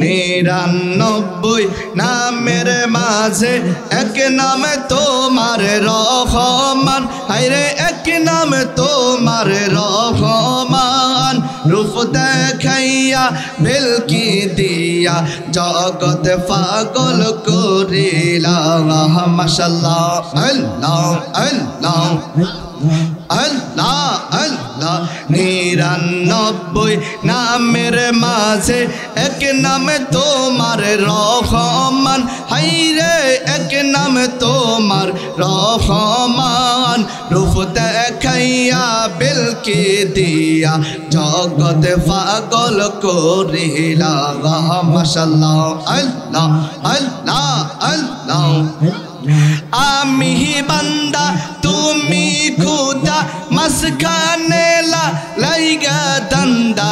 নিরানব্বই নামের মাঝে এক নামে তোমার রহমান, হায়রে এক নামে তোমার রহমান। রূপ দেখাইয়া বেলকি দিয়া জগৎ পাগল করিলা। মাশাআল্লাহ আল্লাহ আল্লাহ আল্লাহ আল্লাহ। নিরানব্বই নামের মাঝে এক নামে তোমার রহমান, হায়রে এক নামে তোমার রহমান। রূপ দেখাইয়া বেলকি দিয়া জগৎ পাগল করিলা। মাশাআল্লাহ আল্লাহ আল্লাহ আল্লাহ। আমি বান্দা তুমি খুদা মাঝখানে লাইগা দান্দা।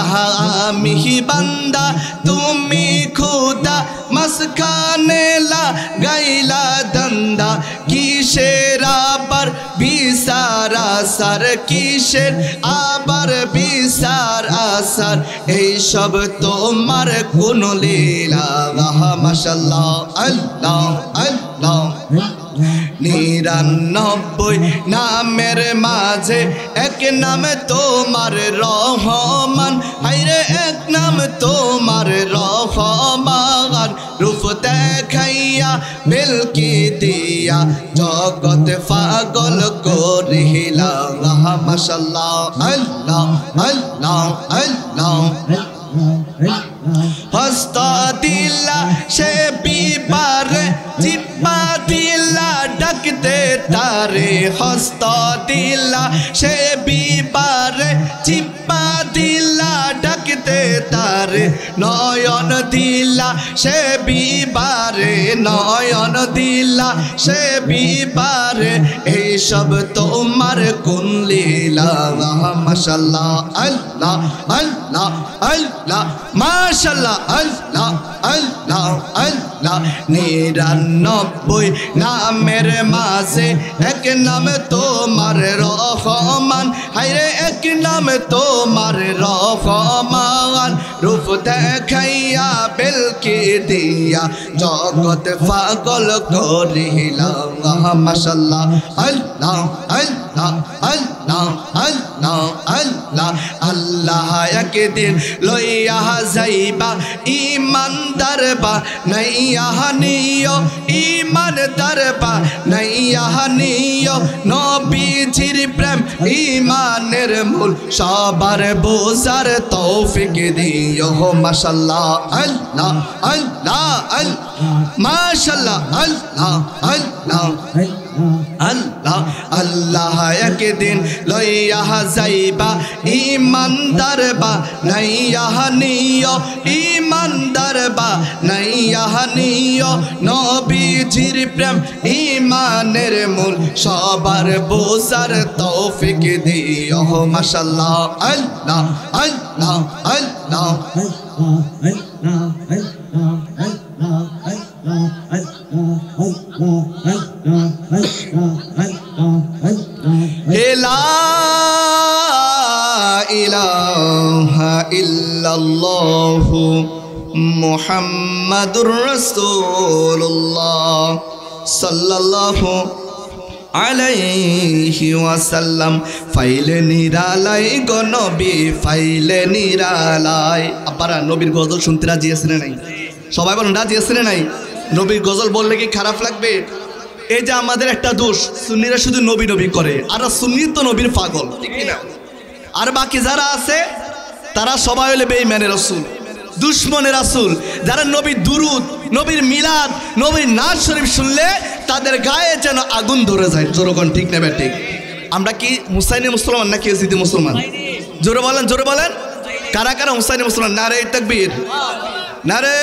আমি বান্দা তুমি খুদা মাঝখানে লাগাইলা দান্দা। কিসের আবার বিচার আসার, কিসের আবার বিচার আসার, এইসব তোমার কোন লীলা। মাশাআল্লাহ আল্লাহ আল্লাহ। নিরানব্বই নামের মাঝে এক নামে তোমার রহমান, হায়রে এক নাম তোমার রহমান। রূপ দেখাইয়া বেলকি দিয়া জগৎ পাগল করিলা। মাশাআল্লাহ আল্লাহ আল্লাহ আল্লাহ। হস্ত দিলা সে বিবারে, জিব্বা দিলা ডাকতে তারে। হস্ত দিলা সে বিবারে, জিব্বা দিলা ডাকতে তারে। নয়ন দিলা সে বিবারে, নয়ন দিলা সে বিবারে, এইসব তোমার কোন লীলা। মাশাআল্লাহ আল্লাহ আল্লাহ আল্লাহ। মাশাআল্লাহ আল্লাহ আল্লাহ আল্লাহ। নিরানব্বই নামের মাঝে এক নাম তোমার রহমান, হায়রে এক নাম তোমার রহমান। রূপ দেখাইয়া বেলকি দিয়া জগৎ পাগল করিলা। মাশাআল্লাহ আল্লাহ আল্লাহ আল্লাহ আল্লাহ আল্লাহ। আল্লাহ একদিন লইয়া যাইবা ইমানদার বা নাইয়া নিও, ইমানদার বা নাইয়া নিও। নবীজির প্রেম ইমানের মূল, সবার বোঝার তৌফিক দিও। মাশাআল্লাহ আল্লাহ আল্লাহ আল্লাহ। মাশাআল্লাহ আল্লাহ আল্লাহ আল্লাহ। আল্লাহ একদিন লইয়া যাইবা ইমানদার বা নাইয়া নিও, ইমানদার বা নাইয়া নিও। নবীজির প্রেম ইমানের মূল, সবার বোঝার তৌফিক দিও। মাশাআল্লাহ আল্লাহ আল্লাহ আল্লাহ। লা ইলাহা ইল্লাল্লাহু মুহাম্মাদুর রাসূলুল্লাহ সাল্লাল্লাহু আলাইহি ওয়াসাল্লাম। ফাইলে নিরালাই গো নবী, ফাইলে নিরালাই। আপনারা নবীর গজল শুনতে রাজি আছেন না নাই? সবাই বলেন রাজি আছেন না নাই? নবীর গজল বললে কি খারাপ লাগবে? এই যে আমাদের একটা দোষ, সুন্নিরা শুধু নবী নবী করে, আর সুন্নি তো নবীর পাগল, ঠিক না? আর বাকি যারা আছে তারা সবাই হলে বেঈমানের রাসূল, দুশ্মনের রাসূল। যারা নবীর দুরুদ, নবীর মিলাদ, নবীর নাজ শরীফ শুনলে তাদের গায়ে যেন আগুন ধরে যায়। জোরগণ ঠিক নেবে ঠিক। আমরা কি হুসাইনি মুসলমান নাকি ইয়াজিদি মুসলমান? জোরে বলেন, জোরে বলেন। কারা কারা হুসাইনি মুসলমান? নারে তাকবীর, নারে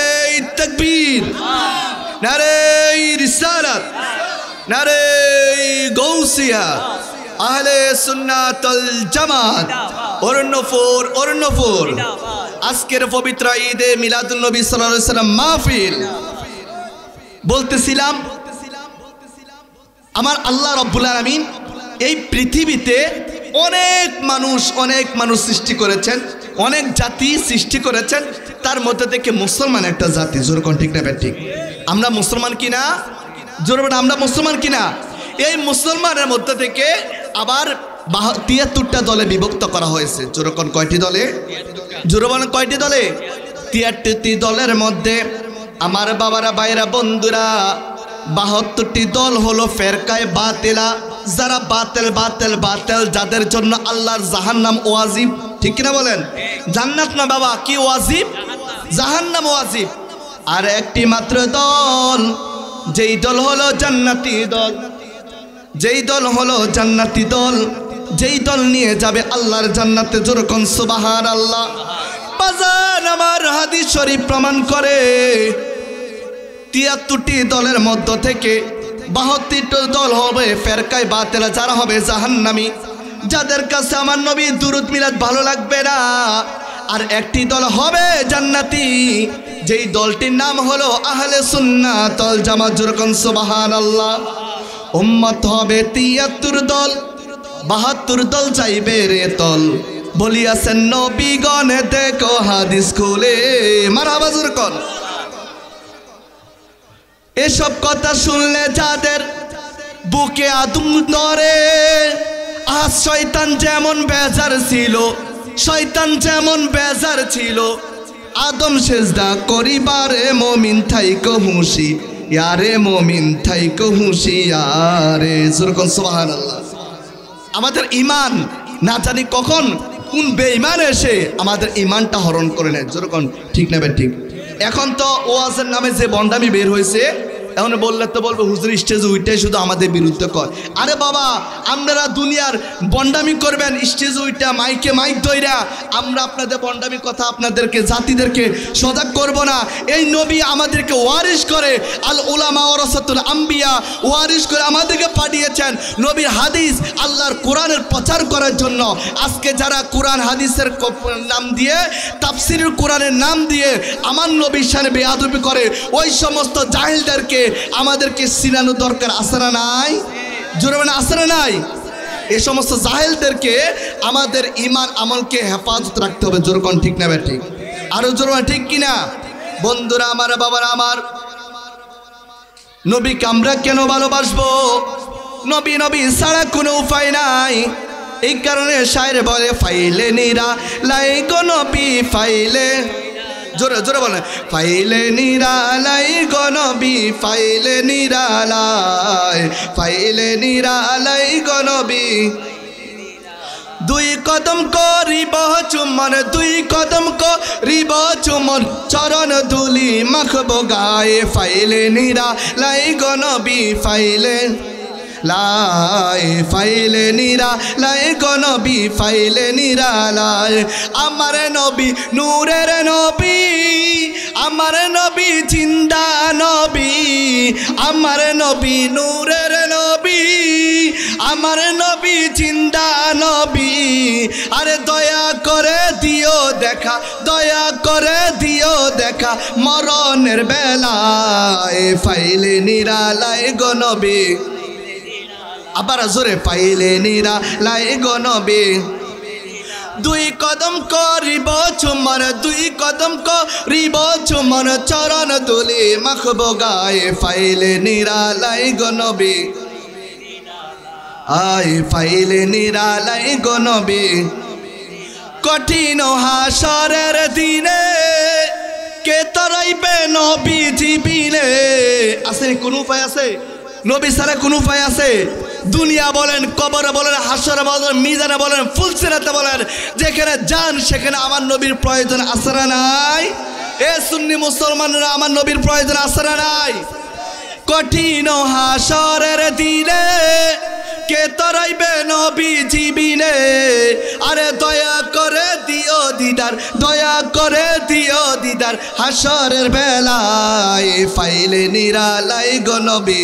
তাকবীর, নারে রিসালাত, নারে গৌসিয়া, আহলে সুন্নাত ওয়াল জামাত। অরণ্যপুর, অরণ্যপুর। আজকের পবিত্র ঈদে মিলাদুন নবী সাল্লাল্লাহু আলাইহি ওয়াসাল্লাম মাহফিল বলতেছিলাম, আমার আল্লাহ রাব্বুল আলামিন এই পৃথিবীতে অনেক মানুষ সৃষ্টি করেছেন। অনেক জাতি সৃষ্টি করেছেন, তার মধ্যে থেকে মুসলমান একটা জাতি। জোর কোন ঠিক না ঠিক? আমরা মুসলমান কিনা? জোর বলেন আমরা মুসলমান কিনা? এই মুসলমানের মধ্যে থেকে আবার ৭৩টা দলে বিভক্ত করা হয়েছে। জোর কোন কয়টি দলে? জোর বলেন কয়টি দলে? ৭৩টি দলের মধ্যে আমার বাবারা, ভাইরা, বন্ধুরা, ৭২টি দল হলো ফেরকায়ে বাতিলা, যারা বাতিল বাতিল বাতিল, যাদের জন্য আল্লাহর জাহান্নাম ওয়াজিব। ঠিক কিনা বলেন? জান্নাত না বাবা, কি ওয়াজিব? জাহান্নাম ওয়াজিব। আর একটি মাত্র দল, যেই দল হলো জান্নাতি দল, যেই দল হলো জান্নাতি দল, যেই দল নিয়ে যাবে আল্লাহর জান্নাতে। যেরকম সুবহানাল্লাহ। বাজার আমার হাদিস শরীফ প্রমাণ করে ৭৩টি দলের মধ্য থেকে ৭২টি দল হবে ফেরকায়ে বাতিলা, যারা হবে জাহান্নামী, যাদের কাছে আমার নবী দুরূদ মিলাদ ভালো লাগবে না। আর একটি দল হবে জান্নাতি, যেই দলটির নাম হলো আহলে সুন্নাত ওয়াল জামাত। যেরকম সুবহানাল্লাহ। উম্মত হবে ৭৩ দল, ৭২ দল চাইবে রে তল, বলিয়াছেন নবীগণ দেখো হাদিস খুলে। মারহাবা জোরে কর। এসব কথা শুনলে যাদের বুকে আদম ধরে, আজ শয়তান যেমন বেজার ছিল, শয়তান যেমন বেজার ছিল, আদম সেজদা করিবারে মুমিন থাইকো হুঁশি, ইয়ারে মুমিন থাইকো হুঁশি ইয়ারে। যেরকম সুবহানাল্লাহ। আমাদের ইমান না জানি কখন কোন বেঈমান এসে আমাদের ইমানটা হরণ করে নেয়। যেরকম ঠিক না ঠিক? এখন তো ওয়াজের নামে যে বন্ডামি বের হয়েছে, এখন বললে তো বলবো হুজুর স্টেজে উইটাই শুধু আমাদের বিরুদ্ধে কয়। আরে বাবা, আপনারা দুনিয়ার বন্ডামি করবেন স্টেজে উইটা, মাইকে মাইক ধইরা, আমরা আপনাদের বন্ডামি কথা আপনাদেরকে জাতিদেরকে সজাগ করব না। এই নবী আমাদেরকে ওয়ারিশ করে, আল উলামা ওয়ারাসাতুল আম্বিয়া, ওয়ারিশ করে আমাদেরকে পাঠিয়েছেন নবীর হাদিস আল্লাহর কোরআনের প্রচার করার জন্য। আজকে যারা কোরআন হাদিসের নাম দিয়ে, তাফসিরুল কোরআনের নাম দিয়ে আমার নবীর শানে বেয়াদবি করে, ওই সমস্ত জাহিলদেরকে আমাদেরকে চিনানো দরকার আছে না নাই? জোরে বলেন আছে না নাই? এই সমস্ত জাহিলদেরকে আমাদের ঈমান আমলকে হেফাজত রাখতে হবে। জোরে কোন ঠিক না ঠিক? আরো জোরে ঠিক কিনা? বন্ধুরা আমার, বাবারা আমার, নবীকে আমরা কেন ভালোবাসবো? নবী নবী ছাড়া কোনো উপায় নাই। এই কারণে শায়ের বলে, ফাইলে নিরা লাই গো নবী ফাইলে। জোরে জোরে বলেন, ফাইলে নিরালাই গো নবী, ফাইলে নিরালাই, ফাইলে নিরালাই গো নবী। 2 কদম করিব চুম্বন, 2 কদম করিব চুম্বন, চরণ ধুলি মাখব গায়ে, ফাইলে নিরালাই গো নবী ফাইলে লাই, ফাইলে নিরা লাই গো নবী ফাইলে নিরালাই। আমার নবী নূরের নবী, আমার নবী জিন্দা নবী, আমার নবী নূরের নবী, আমার নবী জিন্দা নবী। আরে দয়া করে দিও দেখা, দয়া করে দিও দেখা, মরণের বেলায় ফাইলে নিরালাই গো নবী। আবার জোরে, ফাইলে নিরালাই গো নবী। 2 কদম করিব চুম্বন, 2 কদম করিব চুম্বন, চরণ ধুলি মাখব গায়ে, ফাইলে নিরালাই গো নবী। আয় ফাইলে নিরালাই গো নবী। কঠিন হাসরের দিনে কে তরাইবে নবী জীবিনে। আছে কোন উপায় আছে? নবী ছাড়া কোন উপায় আছে? দুনিয়া বলেন, কবরে বলেন, হাসরে বলেন, মিজানে বলেন, ফুলসিরাতে বলেন, যেখানে যান সেখানে আমার নবীর প্রয়োজন আছে না নাই? এ সুন্নি মুসলমানরা, আমার নবীর প্রয়োজন আছে না নাই? কঠিন হাসরের দিনে কে তরাইবে নবী জীবিনে। আরে দয়া করে দিও দিদার, দয়া করে দিও দিদার, হাসরের বেলায় ফাইলে নিরালাই গো নবী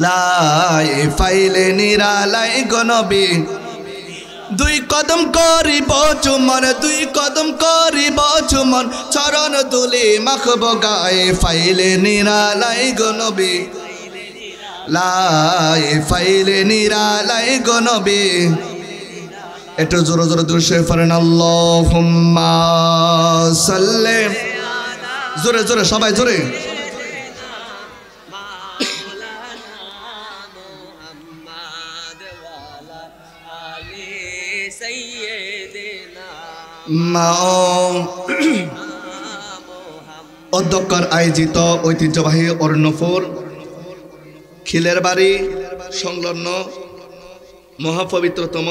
লাই, ফাইলে নিরালাই গো নবী। 2 কদম করিব চুম্বন, 2 কদম করিব চুম্বন, চরণ ধুলি মাখব গায়ে, ফাইলে নিরালাই গো নবী লাই, ফাইলে নিরালাই গো নবী। একটু জোরে জোরে দুরূদ শরীফ পড়েন আল্লাহুম্মা সাল্লি জোরে জোরে সবাই জোরে অধ্যক্ষর আয়োজিত ঐতিহ্যবাহী অরণ্যপুর খিলের বাড়ি সংলগ্ন মহাপবিত্রতম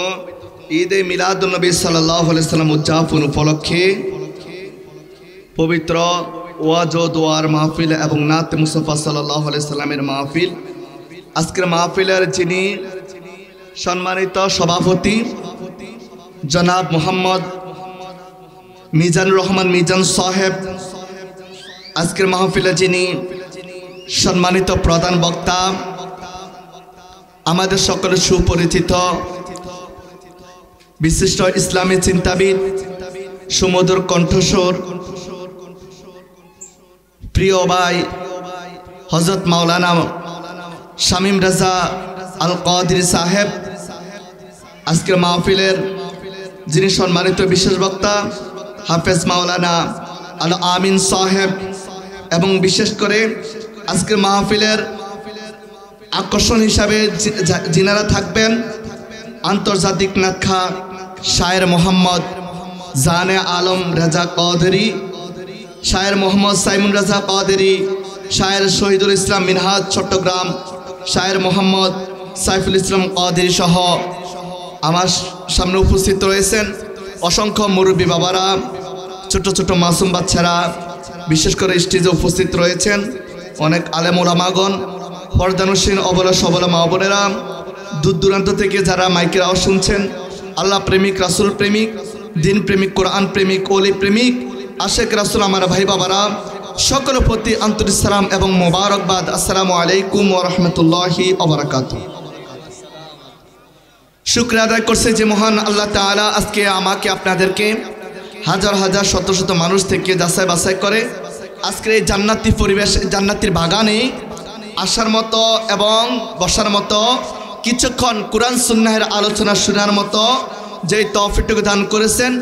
ঈদে মিলাদুন্নবী সাল্লাল্লাহু আলাইহি সাল্লাম উদযাপন উপলক্ষে পবিত্র ওয়াজ ও দোয়ার মাহফিল এবং নাত মুস্তাফা সাল্লাল্লাহু আলাইহি সাল্লামের মাহফিল। আজকের মাহফিলের যিনি সম্মানিত সভাপতি জনাব মোহাম্মদ মিজানুর রহমান মিজান সাহেব, আজকের মাহফিলে যিনি সম্মানিত প্রধান বক্তা, আমাদের সকলের সুপরিচিত বিশিষ্ট ইসলামী চিন্তাবিদ, সুমধুর কণ্ঠস্বর, প্রিয় ভাই হযরত মাওলানা শামীম রাজা আল কাদরি সাহেব, আজকের মাহফিলের যিনি সম্মানিত বিশেষ বক্তা হাফেজ মাওলানা আল আমিন সাহেব, এবং বিশেষ করে আজকের মাহফিলের আকর্ষণ হিসাবে যিনারা থাকবেন আন্তর্জাতিক নাট্যা শায়ের মোহাম্মদ জানে আলম রাজা কাদেরী, শায়ের মোহাম্মদ সাইমুন রাজা কাদেরী, শায়ের শহীদুল ইসলাম মিনহাজ চট্টগ্রাম, শায়ের মোহাম্মদ সাইফুল ইসলাম কাদেরী সহ আমার সামনে উপস্থিত রয়েছেন অসংখ্য মুরব্বী বাবারা, ছোট ছোট মাসুম বাচ্চারা, বিশেষ করে স্টেজে উপস্থিত রয়েছেন অনেক আলেম ওলামাগণ, পর্দানুসীন অবলা সবলা মা বোনেরা, দূর দূরান্ত থেকে যারা মাইকের আওয়াজ শুনছেন, আল্লাহ প্রেমিক, রাসূল প্রেমিক, দিন প্রেমিক, কোরআন প্রেমিক, ওলি প্রেমিক, আশেক রাসূল আমার ভাই বাবারা, সকলের প্রতি আন্তরিক সালাম এবং মোবারকবাদ। আসসালামু আলাইকুম ওয়া রাহমাতুল্লাহি ওয়া বারাকাতুহু। শুকরিয়া আদায় করছে যে মহান আল্লাহ তাআলা আজকে আমাকে আপনাদেরকে হাজার হাজার শত শত মানুষ থেকে যাচাই বাছাই করে আজকের এই জান্নাতি পরিবেশ, জান্নাতির বাগানে আসার মতো এবং বসার মতো, কিছুক্ষণ কোরআন সুন্নাহের আলোচনা শোনার মতো যেই তৌফিকটুকু দান করেছেন,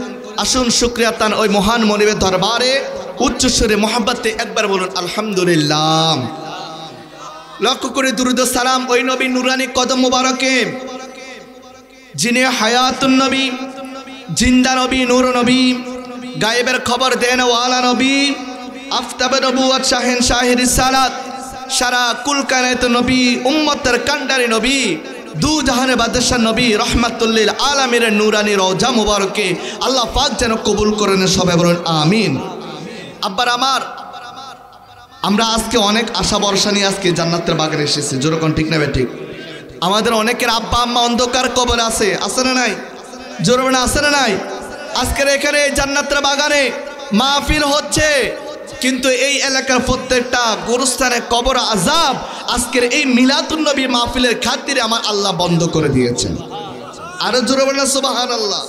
আসুন শুকরিয়া তান ওই মহান মনিবের দরবারে উচ্চস্বরে মোহাব্বতে একবার বলুন আলহামদুলিল্লাহ। লক্ষ্য করে দুরূদ ও সালাম ওই নবী নুরানি কদম মুবারকে যিনি হায়াতুন নবী, জিন্দা নবী, নূর নবী, গায়েবের খবর দেন ওয়ালা নবী, আফতাবে নবুয়ত, শাহেন শাহে রিসালাত, সারা কুল কায়নাত নবী, উম্মতের কান্ডারি নবী, দু জাহানের বাদশাহ নবী, রহমাতুল লিল আলামিনের নূরানি রওজা মুবারকে আল্লাহ পাক যেন কবুল করেন, সবাই বলুন আমিন। আব্বার আমার, আমরা আজকে অনেক আশা ভরসা নিয়ে আজকে জান্নাতের বাগানে এসেছি, যেরকম ঠিক না ঠিক? আমাদের অনেকের আব্বা আম্মা অন্ধকার কবর আছে, আছে না নাই? জোরে না, আছে না নাই? আজকের এখানে জান্নাতের বাগানে মাহফিল হচ্ছে, কিন্তু এই এলাকার প্রত্যেকটা গোরস্থানে কবর আযাব আজকের এই মিলাদুন নবী মাহফিলের খাতিরে আমার আল্লাহ বন্ধ করে দিয়েছেন। আরো জোরে বলেন সুবহানাল্লাহ।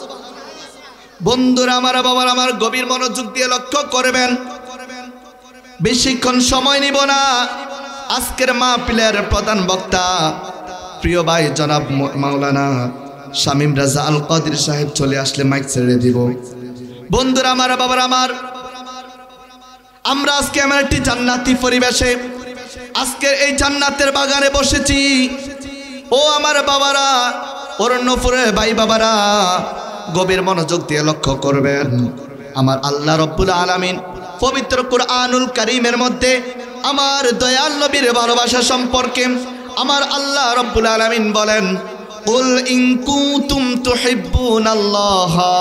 বন্ধুরা আমার, বাবার আমার, গভীর মনোযোগ দিয়ে লক্ষ্য করবেন, বেশিক্ষণ সময় নিব না। আজকের মাহফিলের প্রধান বক্তা প্রিয় ভাই জনাব মাওলানা শামীম রাজা আল কাদরি সাহেব চলে আসলে মাইক ছেড়ে দিব। বন্ধুরা আমার, বাবার আমার, আমরা আজকে এমন একটি জান্নাতি পরিবেশে আজকের এই জান্নাতের বাগানে বসেছি। ও আমার বাবারা, অরণ্যপুরের ভাই বাবারা, গভীর মনোযোগ দিয়ে লক্ষ্য করবেন। আমার আল্লাহ রব্বুল আলামিন পবিত্র কুরআনুল কারীমের মধ্যে আমার দয়াল নবীর ভালোবাসা সম্পর্কে আমার আল্লাহ রব্বুল আলামিন বলেন, কুল ইন কুনতুম তুহিব্বুনাল্লাহা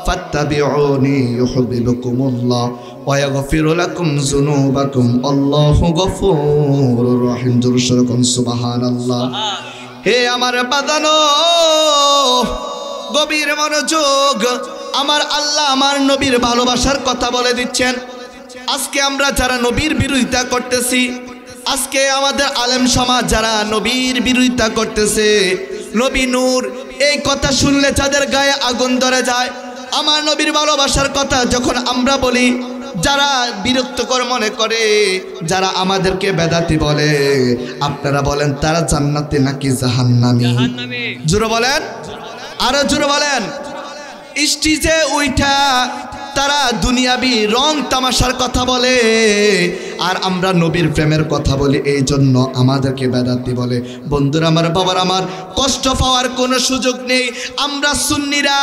ফাত্তাবিউনি ইউহিব্বুকুমুল্লাহ ওয়া ইয়াগফিরু লাকুম যুনুবাকুম আল্লাহু গফুরুর রহিম। জোরে সরে কোন সুবহানাল্লাহ। হে আমার বাঁধানো, গভীর মনোযোগ, আমার আল্লাহ আমার নবীর ভালোবাসার কথা বলে দিচ্ছেন। আজকে আমরা যারা নবীর বিরোধিতা করতেছি, আজকে আমাদের আলেম সমাজ যারা নবীর বিরোধিতা করতেছে, নবী নূর, এই কথা শুনলে যাদের গায়ে আগুন ধরে যায়, আমার নবীর ভালোবাসার কথা যখন আমরা বলি, যারা বিরক্তকর মনে করে, যারা আমাদেরকে বেদাতি বলে, আপনারা বলেন তারা জান্নাতে নাকি জাহান্নামী? জোরে বলেন, আরো জোরে বলেন। স্টেজে উঠা তারা দুনিয়াবি রং তামাশার কথা বলে, আর আমরা নবীর প্রেমের কথা বলি, এই জন্য আমাদেরকে বেদাতি বলে। বন্ধুরা আমার, বাবার আমার, কষ্ট পাওয়ার কোনো সুযোগ নেই। আমরা সুন্নিরা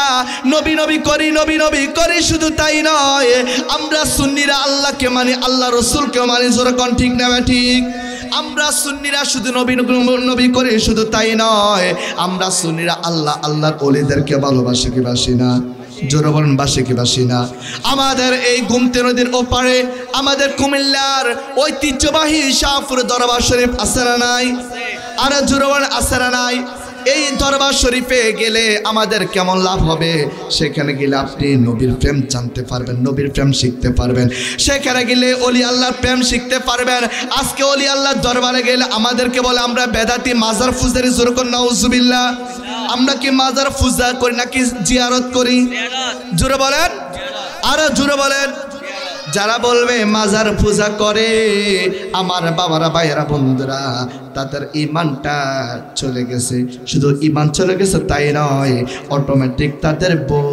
নবী নবী করি, নবী নবী করি, শুধু তাই নয়, আমরা সুন্নিরা আল্লাহকে মানি, আল্লাহ রসুলকেও মানি। যেরকম ঠিক না ঠিক? আমরা সুন্নিরা শুধু নবী নবী করি, শুধু তাই নয়, আমরা সুন্নিরা আল্লাহ আল্লাহর ওলিদেরকে ভালোবাসি কি বাসি না? জোরে বলেন, বাসি কি বাসি না? আমাদের এই গুমতি নদীর ওপারে আমাদের কুমিল্লার ঐতিহ্যবাহী শাহপুর দরবার শরীফ আছে না নাই? আর জোরে বলেন, আছে না নাই? এই দরবার শরীফে গেলে আমাদের কেমন লাভ হবে? সেখানে গেলে আপনি নবীর প্রেম জানতে পারবেন, নবীর প্রেম শিখতে পারবেন। সেখানে গেলে অলি আল্লাহর প্রেম শিখতে পারবেন। আজকে অলি আল্লাহর দরবারে গেলে আমাদেরকে বলে আমরা বেদাতি, মাজার ফুজারি। জোরকন নাউজুবিল্লাহ। আমরা কি মাজার পূজা করি নাকি জিয়ারত করি? জোরে বলেন, আরো জোরে বলেন। যারা বলবে মাজার পূজা করে, আমার বাবারা, ভাইয়েরা, বন্ধুরা, তাদের ইমানটা চলে গেছে। শুধু ইমান চলে গেছে তাই নয়, অটোমেটিক তাদের বউ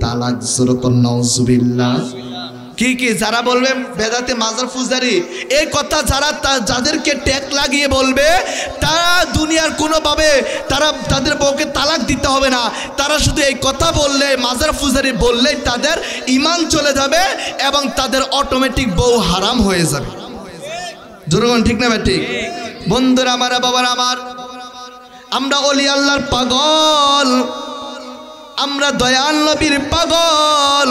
তালাক। যেরকম নাউজুবিল্লাহ। কি কি যারা বলবে বেদাতে মাজার পূজারি, এই কথা যাদেরকে ট্যাগ লাগিয়ে বলবে, তারা দুনিয়ার কোনোভাবে তারা তাদের বউকে তালাক দিতে হবে না। তারা শুধু এই কথা বললে, মাজার পূজারি বললেই তাদের ইমান চলে যাবে এবং তাদের অটোমেটিক বউ হারাম হয়ে যাবে। জোরগণ ঠিক না ঠিক? বন্ধুরা আমার, বাবার আমার, আমরা অলি আল্লাহর পাগল, আমরা দয়াল নবীর পাগল,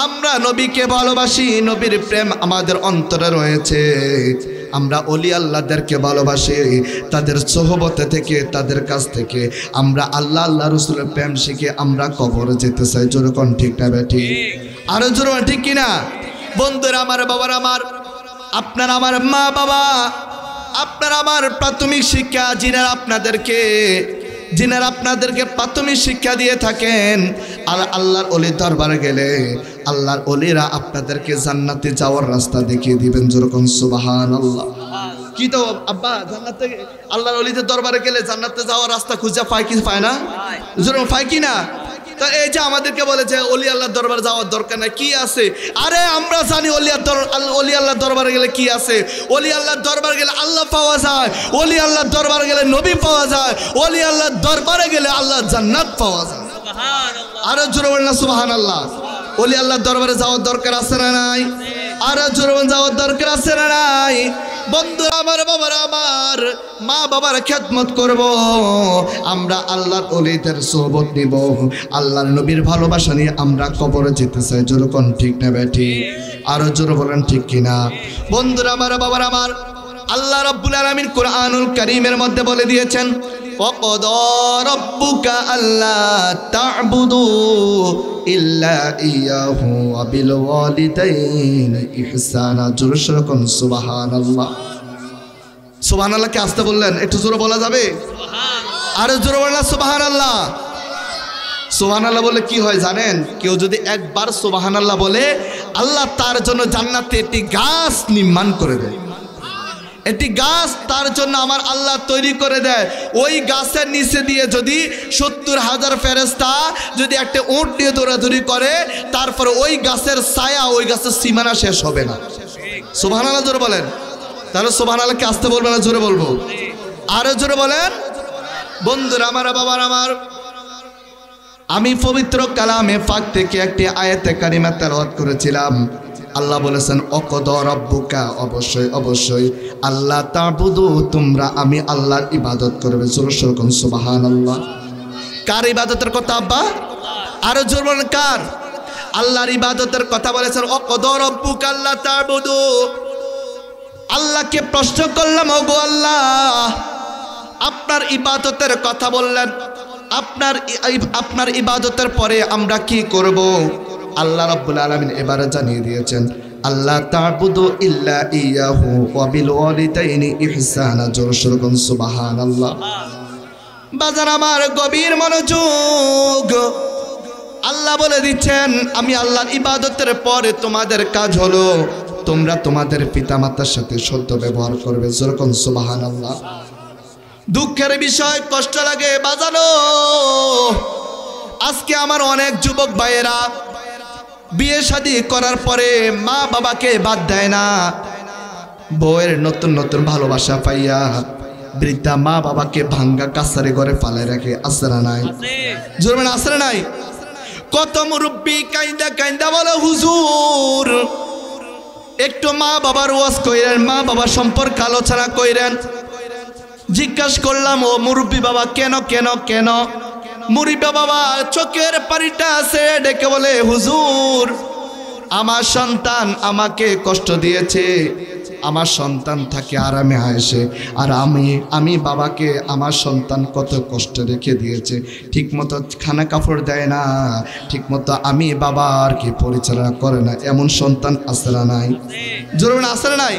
আমরা নবীকে ভালোবাসি, নবীর প্রেম আমাদের অন্তরে রয়েছে। আমরা অলি আল্লাহদেরকে ভালোবাসি, তাদের সোহবতে থেকে, তাদের কাছ থেকে আমরা আল্লাহ আল্লাহ রসুলের প্রেম শিখে আমরা কবরে যেতে চাই। যেরকম ঠিক না বেঠি? আরো জোর ঠিক কিনা? বন্ধুরা আমার, বাবার আমার, আপনার আমার মা বাবা, আপনার আমার প্রাথমিক শিক্ষা যিনারা আপনাদেরকে প্রাথমিক শিক্ষা দিয়ে থাকেন, আর আল্লাহর অলির দরবারে গেলে আল্লাহর অলিরা আপনাদেরকে জান্নাতে যাওয়ার রাস্তা দেখিয়ে দিবেন। যেরকম সুবহানাল্লাহ। কি তো আব্বা, জান্নাতে আল্লাহর অলিদের দরবারে গেলে জান্নাতে যাওয়ার রাস্তা খুঁজে পায় কি পায় না? যেরকম পায় কি না? তা এই যে আমাদেরকে বলেছে অলি আল্লাহর দরবারে যাওয়ার দরকার নাই, কি আছে? আরে আমরা জানি অলি আল্লাহর দরবারে গেলে কি আছে। অলি আল্লাহর দরবারে গেলে আল্লাহ পাওয়া যায়, অলি আল্লাহর দরবারে গেলে নবী পাওয়া যায়, অলি আল্লাহর দরবারে গেলে আল্লাহ জান্নাত পাওয়া যায়। আরো জোরে বলেন না সুবহানাল্লাহ। অলি আল্লাহর দরবারে যাওয়ার দরকার আছে না নাই? আরো জোরে বলেন, যাওয়ার দরকার আছে না নাই? বন্ধুরা আমার, বাবার আমার, মা বাবার খেদমত করব, আমরা আল্লাহর ওলিদের সোহবত নিব, আল্লাহর নবীর ভালোবাসা নিয়ে আমরা কবরে যেতে চাই। যেরকম ঠিক না বেঠি? আরো জোরে বলেন ঠিক কিনা? বন্ধুরা আমার, বাবার আমার, আল্লাহ রাব্বুল আলামিন কুরআনুল কারীমের মধ্যে বলে দিয়েছেন, وَقَضَى رَبُّكَ أَلَّا تَعْبُدُوا إِلَّا إِيَّاهُ وَبِالْوَالِدَيْنِ إِحْسَانًا। জোরে শরকন সুবহানাল্লাহ। সুবহানাল্লাহ কে আসতে বললেন? একটু জোরে বলা যাবে? আরে জোরে বলেন সুবহানাল্লাহ। সুবহানাল্লাহ বলে কি হয় জানেন? কেউ যদি একবার সুবহানাল্লাহ বলে, আল্লাহ তার জন্য জান্নাতে একটি গাছ নির্মাণ করে দেয়। একটি গাছ তার জন্য আমার আল্লাহ তৈরি করে দেয়। ওই গাছের নিচে দিয়ে যদি 70,000 ফেরেশতা যদি একটা উট নিয়ে দৌড়াদৌড়ি করে, তারপরে ওই গাছের ছায়া, ওই গাছের সীমানা শেষ হবে না। সুবহানাল্লাহ জোরে বলেন। তাহলে সুবহানাল্লাহকে আসতে বলবে না জোরে বলবো? আরো জোরে বলেন। বন্ধুরা আমার, বাবার আমার, আমি পবিত্র কালামে পাক থেকে একটি আয়াতে কারিমা তেলাওয়াত করেছিলাম। আল্লাহ বলেছেন, অকদা রাব্বুকা, অবশ্যই অবশ্যই আল্লাহ তা'বুদু, তোমরা আমি আল্লাহর ইবাদত করবে। জোরে শরকন সুবহানাল্লাহ। কার ইবাদতের কথা আব্বা? আরো জোরে বলেন, কার? আল্লাহর ইবাদতের কথা বলেছেন। অকদা রাব্বুকা আল্লাহ তা'বুদু, আল্লাহকে প্রশ্ন করলাম, ওগো আল্লাহ, আপনার ইবাদতের কথা বললেন, আপনার ইবাদতের পরে আমরা কি করব? আল্লাহ রাব্বুল আলামিন এবারে জানিয়ে দিয়েছেন, আল্লাহ তা'বুদু ইল্লা ইয়াহু ওয়া বিল ওয়ালিদাইনি ইহসানা। জোরে শরকন সুবহানাল্লাহ। বাজার আমার, গভীর মনোযোগ। আল্লাহ বলে দিচ্ছেন, আমি আল্লাহর ইবাদতের পরে তোমাদের কাজ হলো তোমরা তোমাদের পিতামাতার সাথে সদ্য ব্যবহার করবে। যেরকম সুবহানাল্লাহ। দুঃখের বিষয়, কষ্ট লাগে বাজানো, আজকে আমার অনেক যুবক ভাইয়েরা বিয়ে শাদী করার পরে মা বাবাকে বাদ দেয় না, বউয়ের নতুন নতুন ভালোবাসা পাইয়া বৃদ্ধা মা বাবাকে ভাঙ্গা কাছারে ঘরে ফালায় রাখে। আসরা নাই? জোরবেন আসরা নাই? কত মুরব্বী কাইন্দা কাইন্দা বলে হুজুর একটু মা বাবার ওয়াজ কইরেন, মা বাবার সম্পর্ক আলোচনা কইরেন। জিজ্ঞাসা করলাম, ও মুরব্বী বাবা কেন কেন কেন? মুরব্বী বাবা চোখের পানিটা আছে ডেকে বলে, হুজুর আমার সন্তান আমাকে কষ্ট দিয়েছে, আমার সন্তান থাকে আরামে আয়েসে, আর আমি বাবাকে আমার সন্তান কত কষ্ট রেখে দিয়েছে, ঠিকমতো খানা কাপড় দেয় না, ঠিকমতো আমি বাবার কি পরিচালনা করে না, এমন সন্তান আসরা নাই? জরুরি আসরা নাই?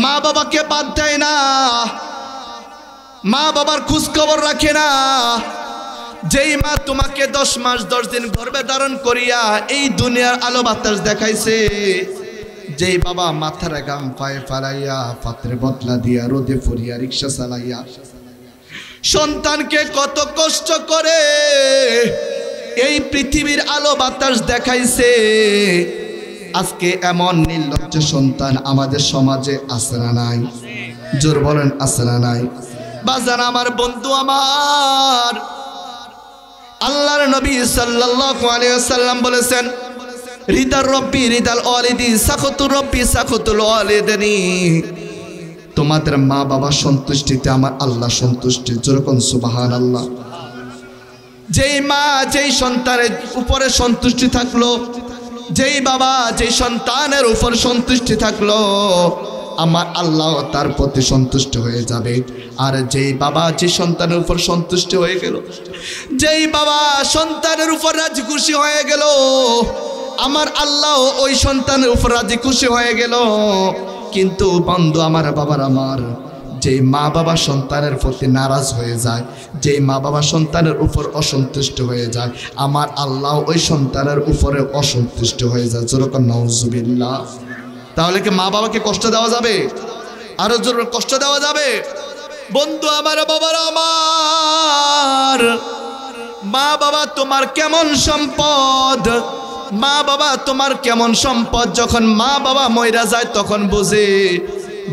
মা বাবাকে বাদ দেয় না, মা বাবার খোঁজ খবর রাখে না। যেই মা তোমাকে 10 মাস 10 দিন গর্ভে ধারণ করিয়া এই দুনিয়ার আলো বাতাস দেখাইছে, যেই বাবা মাথার গাম পায়ে ফালাইয়া পাত্রে বদলা দিয়া রোদে ফুরিয়া রিক্সা চালাইয়া সন্তানকে কত কষ্ট করে এই পৃথিবীর আলো বাতাস দেখাইছে, আজকে এমন নির্লজ্জ সন্তান আমাদের সমাজে আছে না নাই? জোর বলেন আছে না নাই? বাজান আমার, বন্ধু আমার, আল্লাহর নবী সাল্লাল্লাহু আলাইহি ওয়াসাল্লাম বলেছেন, রিদার রব্বি রিদাল ওয়ালিদি সাখাতুর রব্বি সাখাতুল ওয়ালিদানি। তোমাদের মা বাবা সন্তুষ্টিতে আমার আল্লাহ সন্তুষ্টি। যেরকম সুবহানাল্লাহ। যেই মা যেই সন্তানের উপরে সন্তুষ্টি থাকলো, যেই বাবা যেই সন্তানের উপর সন্তুষ্টি থাকলো, আমার আল্লাহ তার প্রতি সন্তুষ্ট হয়ে যাবে। আর যেই বাবা যে সন্তানের উপর সন্তুষ্ট হয়ে গেল, যেই বাবা সন্তানের উপর রাজি খুশি হয়ে গেল, আমার আল্লাহ ওই সন্তানের উপর রাজি খুশি হয়ে গেল। কিন্তু বন্ধু আমার, বাবার আমার, যেই মা বাবা সন্তানের প্রতি নারাজ হয়ে যায়, যেই মা বাবা সন্তানের উপর অসন্তুষ্ট হয়ে যায়, আমার আল্লাহ ওই সন্তানের উপরে অসন্তুষ্ট হয়ে যায়। যেরকম নাউজুবিল্লাহ। তাহলে কি মা বাবাকে কষ্ট দেওয়া যাবে? আরো জোর কষ্ট দেওয়া যাবে? বন্ধু আমার, বাবার আমার, মা বাবা তোমার কেমন সম্পদ, মা বাবা তোমার কেমন সম্পদ। যখন মা বাবা মইরা যায় তখন বুঝে।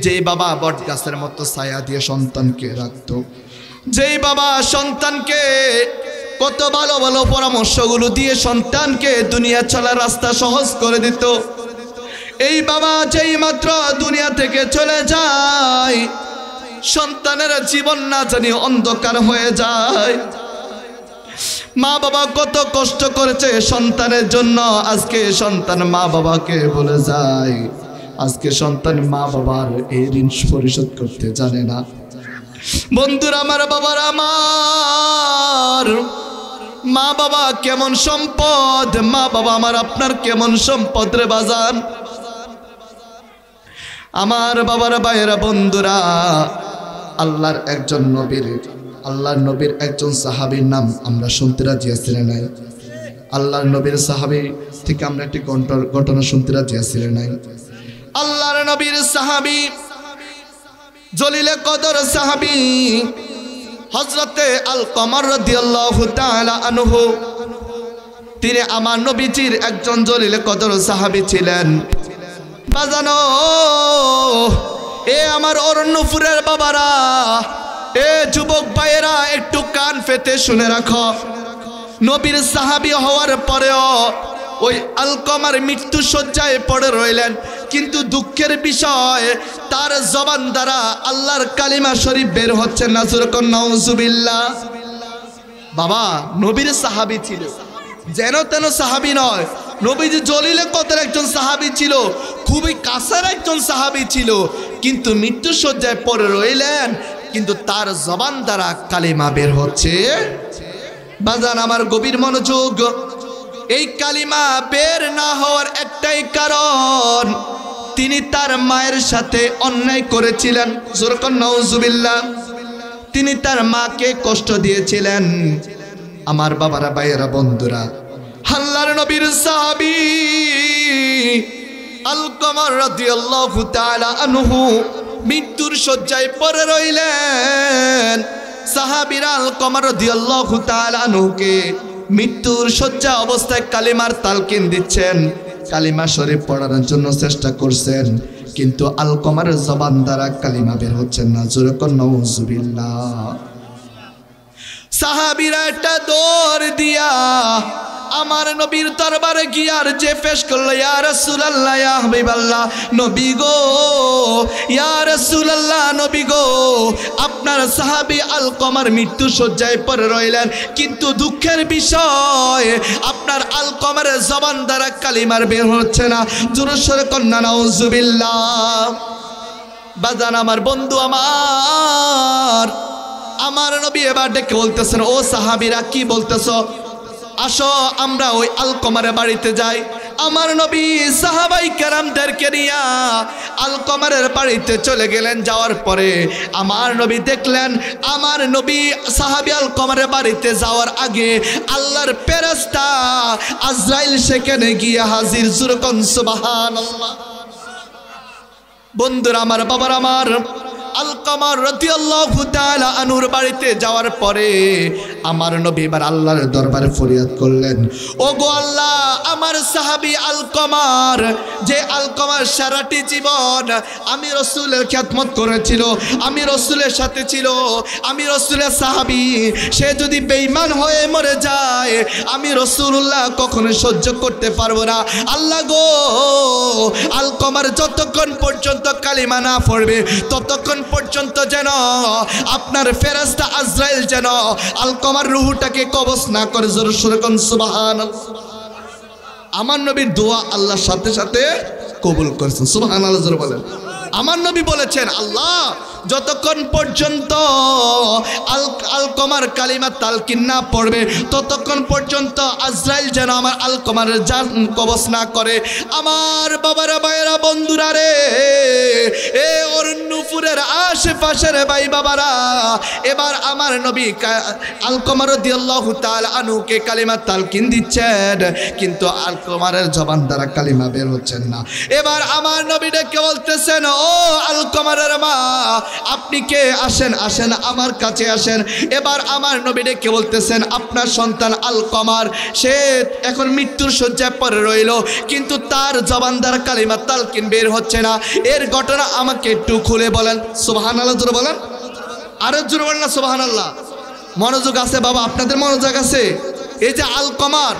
যেই বাবা বট গাছের মতো ছায়া দিয়ে সন্তানকে রাখতো, যেই বাবা সন্তানকে কত ভালো ভালো পরামর্শগুলো দিয়ে সন্তানকে দুনিয়া চলার রাস্তা সহজ করে দিত, এই বাবা যেই মাত্র দুনিয়া থেকে চলে যায়, সন্তানের জীবন না জানি অন্ধকার হয়ে যায়। মা বাবা কত কষ্ট করেছে সন্তানের জন্য, আজকে সন্তান মা বাবাকে বলে যায়, আজকে সন্তান মা বাবার এই ঋণ পরিশোধ করতে জানে না। বন্ধুরা আমার, বাবার আমার, মা বাবা কেমন সম্পদ, মা বাবা আমার আপনার কেমন সম্পদ রে বাজান। আমার বাবার ভাইয়েরা, বন্ধুরা, আল্লাহর একজন নবীর একজন সাহাবীর নাম আমরা শুনতে রাজি আছি না নাই? আল্লাহর নবীর সাহাবী থেকে আমরা একটি ঘটনা শুনতে রাজি আছি না নাই? আল্লাহর নবীর সাহাবী, জলিলে কদর সাহাবী হযরতে আলকমা রাদিয়াল্লাহু তাআলা আনহু, তিনি আমার নবীজির একজন জলিলে কদর সাহাবী ছিলেন। বাজানো এ আমার অরণ্যপুরের বাবারা, এ যুবক ভাইয়েরা, একটু কান পেতে শুনে রাখো। নবীর সাহাবী হওয়ার পরেও ওই আলকমার মৃত্যু শয্যায় পড়ে রইলেন, কিন্তু দুঃখের বিষয় তার জবান দ্বারা আল্লাহর কালিমা শরীফ বের হচ্ছে না। যেরকম নাউজুবিল্লাহ। বাবা নবীর সাহাবী ছিল, যেন তেন সাহাবী নয়, নবীজি জলিলে কদর একজন সাহাবী ছিল, খুবই কাছের একজন সাহাবী ছিল, কিন্তু মৃত্যু শয্যায় পড়ে রইলেন, কিন্তু তার জবান দ্বারা কালিমা বের হচ্ছে। বাজান আমার গভীর মনোযোগ, এই কালিমা বের না হওয়ার একটাই কারণ, তিনি তার মায়ের সাথে অন্যায় করেছিলেন। যেরকম নাউজুবিল্লাহ। তিনি তার মাকে কষ্ট দিয়েছিলেন। আমার বাবারা, ভাইয়েরা, বন্ধুরা, আল্লাহর নবীর সাহাবী আলকমা রাদিয়াল্লাহু তাআলা আনহু মৃত্যুর শয্যায় পড়ে রইলেন। সাহাবীরা আলকমা রাদিয়াল্লাহু তাআলা আনহুকে মৃত্যুর শয্যা অবস্থায় কালিমার তালকিন দিচ্ছেন, কালিমা শরীফ পড়ার জন্য চেষ্টা করছেন, কিন্তু আলকমার জবান দ্বারা কালিমা বের হচ্ছেন না। জোরে কোন নাউজুবিল্লাহ। সাহাবীরা একটা দৌড় দিয়া আমার নবীর দরবারে গিয়ার যে পেশ করলো, ইয়া রাসূলুল্লাহ, ইয়া হাবিবাল্লাহ, নবী গো, ইয়া রাসূলুল্লাহ, নবী গো, আপনার সাহাবী আলকমার মৃত্যু শয্যায় পড়ে রইলেন, কিন্তু দুঃখের বিষয় আপনার আলকমার জবান দ্বারা কালিমার বের হচ্ছে না। জোরে সোরে কন্যা নাউজুবিল্লাহ। বাজান আমার, বন্ধু আমার নবী এবার ডেকে বলতেছেন, ও সাহাবীরা কি বলতেছ, আসো আমরা ওই আলকমার বাড়িতে যাই। আমার নবী সাহাবাই কেরামদেরকে নিয়া আলকমারের বাড়িতে চলে গেলেন। যাওয়ার পরে আমার নবী দেখলেন, আমার নবী সাহাবী আলকমারের বাড়িতে যাওয়ার আগে আল্লাহর ফেরেশতা আজরাইল সেখানে গিয়ে হাজির। জুরকন সুবহানাল্লাহ। বন্ধুরা আমার, বাবার আমার, আলকমা রাদিয়াল্লাহু তাআলা আনহুর বাড়িতে যাওয়ার পরে আমার নবী এবার আল্লাহর দরবারে ফরিয়াদ করলেন, ও গো আল্লাহ, আমার সাহাবী আলকমার, যে আলকমার সারাটি জীবন আমি রাসূলের খিদমত করেছিল, আমি রাসূলের সাথে ছিল, আমি রাসূলের সাহাবী, সে যদি বেঈমান হয়ে মরে যায় আমি রাসূলুল্লাহ কখনো সহ্য করতে পারবো না। আল্লাহ গো, আলকমার যতক্ষণ পর্যন্ত কালিমা না পড়বে ততক্ষণ পর্যন্ত যেন আপনার ফেরেশতা আজরাইল যেন আলকমার রূহটাকে কবজ না করে। জোরে সোরে কোন সুবহানাল্লাহ। আমার নবীর দোয়া আল্লাহর সাথে সাথে কবুল করেছেন। সুবহানাল্লাহ জোরে বলেন। আমার নবী বলেছেন, আল্লাহ যতক্ষণ পর্যন্ত আলকমার কালিমা তালকিন না পড়বে ততক্ষণ পর্যন্ত আজরাইল যেন আমার আলকমার জান কবজ না করে। আমার বাবারা, ভাইয়েরা, বন্ধুরা রে, এ অরণ্যপুরের আশেপাশের ভাই বাবারা, এবার আমার নবী আলকমা রাদিয়াল্লাহু তাআলা আনহুকে কালিমা তালকিন দিচ্ছেন, কিন্তু আলকমারের জবান দ্বারা কালিমা বের হচ্ছেন না। এবার আমার নবী ডেকে বলতেছেন, ও আলকমারের মা, আপনি কে, আসেন আসেন আমার কাছে আসেন। এবার আমার নবী ডেকে বলতেছেন, আপনার সন্তান আলকমার, সে এখন মৃত্যুর শয্যায় পড়ে রইল, কিন্তু তার জবান দ্বারা কালিমা তালকিন বের হচ্ছে না, এর ঘটনা আমাকে একটু খুলে বলেন। সুবহানাল্লাহ জোরে বলেন, আরো জোরে বলেন না সুবহানাল্লাহ। মনোযোগ আছে বাবা, আপনাদের মনোযোগ আছে। এই যে আলকমার,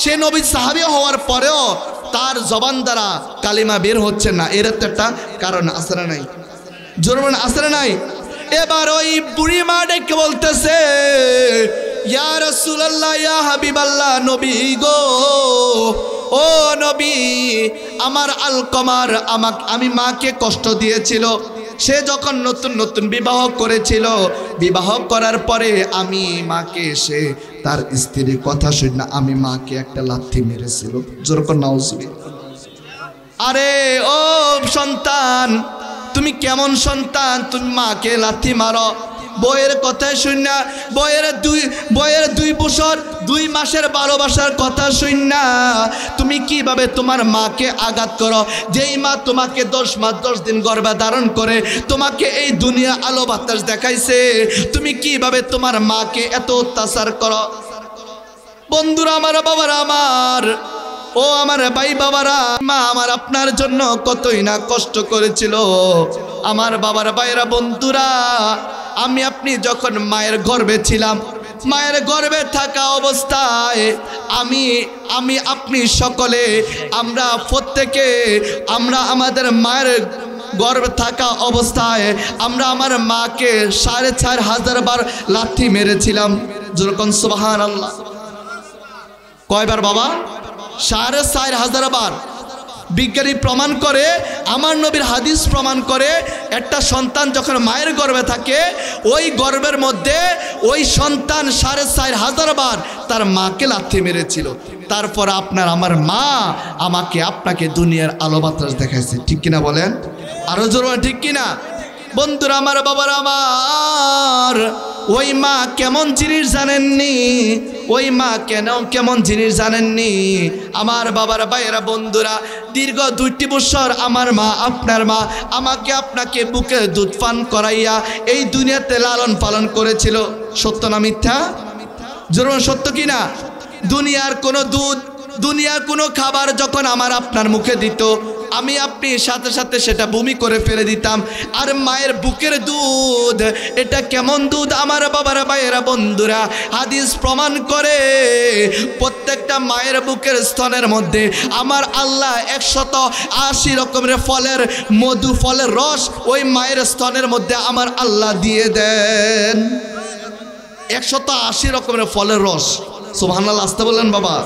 সে নবী সাহাবী হওয়ার পরেও তার জবান দ্বারা কালিমা বের হচ্ছে না, এর তো একটা কারণ আছে না নাই? জোরে বলেন, আছে না নাই? এবার ওই বুড়ি মা ডেকে বলতেছে, ইয়া রাসূলুল্লাহ, ইয়া হাবিবাল্লাহ, নবী গো, ও নবী, আমার আলকমার আমি মাকে কষ্ট দিয়েছিল। সে যখন নতুন নতুন বিবাহ করেছিল, বিবাহ করার পরে আমি মাকে এসে তার স্ত্রীর কথা শুনে না আমি মাকে একটা লাথি মেরেছিল। যেরকম নাউজুবিল্লাহ। আরে ও সন্তান, তুমি কেমন সন্তান, তুমি মাকে লাথি মারো? বইয়ের কথা শুননা, বইয়ের 2 বছর 2 মাসের ভালোবাসার কথা শুননা তুমি কিভাবে তোমার মাকে আঘাত করো? যেই মা তোমাকে 10 মাস 10 দিন গর্ভে ধারণ করে তোমাকে এই দুনিয়া আলো বাতাস দেখাইছে, তুমি কিভাবে তোমার মাকে এত অত্যাচার করো? বন্ধুরা আমার, বাবারা আমার, ও আমার ভাই বাবারা, মা আমার আপনার জন্য কতই না কষ্ট করেছিল। আমার বাবার ভাইরা, বন্ধুরা, আমি আপনি যখন মায়ের গর্ভে ছিলাম, মায়ের গর্ভে থাকা অবস্থায় আমি আপনি সকলে আমরা প্রত্যেকে আমরা আমাদের মায়ের গর্ভে থাকা অবস্থায় আমরা আমার মাকে 4500 বার লাথি মেরেছিলাম। যেরকম সুবহানাল্লাহ। কয়বার বাবা? 4500 বার। বিজ্ঞানী প্রমাণ করে, আমার নবীর হাদিস প্রমাণ করে, একটা সন্তান যখন মায়ের গর্ভে থাকে ওই গর্ভের মধ্যে ওই সন্তান 4500 বার তার মাকে লাথি মেরেছিল। তারপর আপনার আমার মা আমাকে আপনাকে দুনিয়ার আলো বাতাস দেখাইছে। ঠিক কিনা বলেন? আরো জোরে ঠিক কিনা? বন্ধুরা আমার, বাবার আমার, ওই মা কেমন জিনিস জানেননি? ওই মা কেমন জিনিস জানেননি? আমার বাবার ভাইয়েরা, বন্ধুরা, দীর্ঘ 2 বছর আমার মা, আপনার মা আমাকে আপনাকে বুকে দুধ পান করাইয়া এই দুনিয়াতে লালন পালন করেছিল। সত্য না মিথ্যা? জরুর সত্য কিনা? দুনিয়ার কোনো দুধ, দুনিয়ার কোনো খাবার যখন আমার আপনার মুখে দিত, আমি আপনি সাথে সাথে সেটা বমি করে ফেলে দিতাম। আর মায়ের বুকের দুধ, এটা কেমন দুধ আমার বাবারা, ভাইয়েরা, বন্ধুরা, হাদিস প্রমাণ করে প্রত্যেকটা মায়ের বুকের স্তনের মধ্যে আমার আল্লাহ 180 রকমের ফলের মধু, ফলের রস ওই মায়ের স্তনের মধ্যে আমার আল্লাহ দিয়ে দেন। 180 রকমের ফলের রস। সুবহানাল্লাহ, আসতে বললেন বাবা।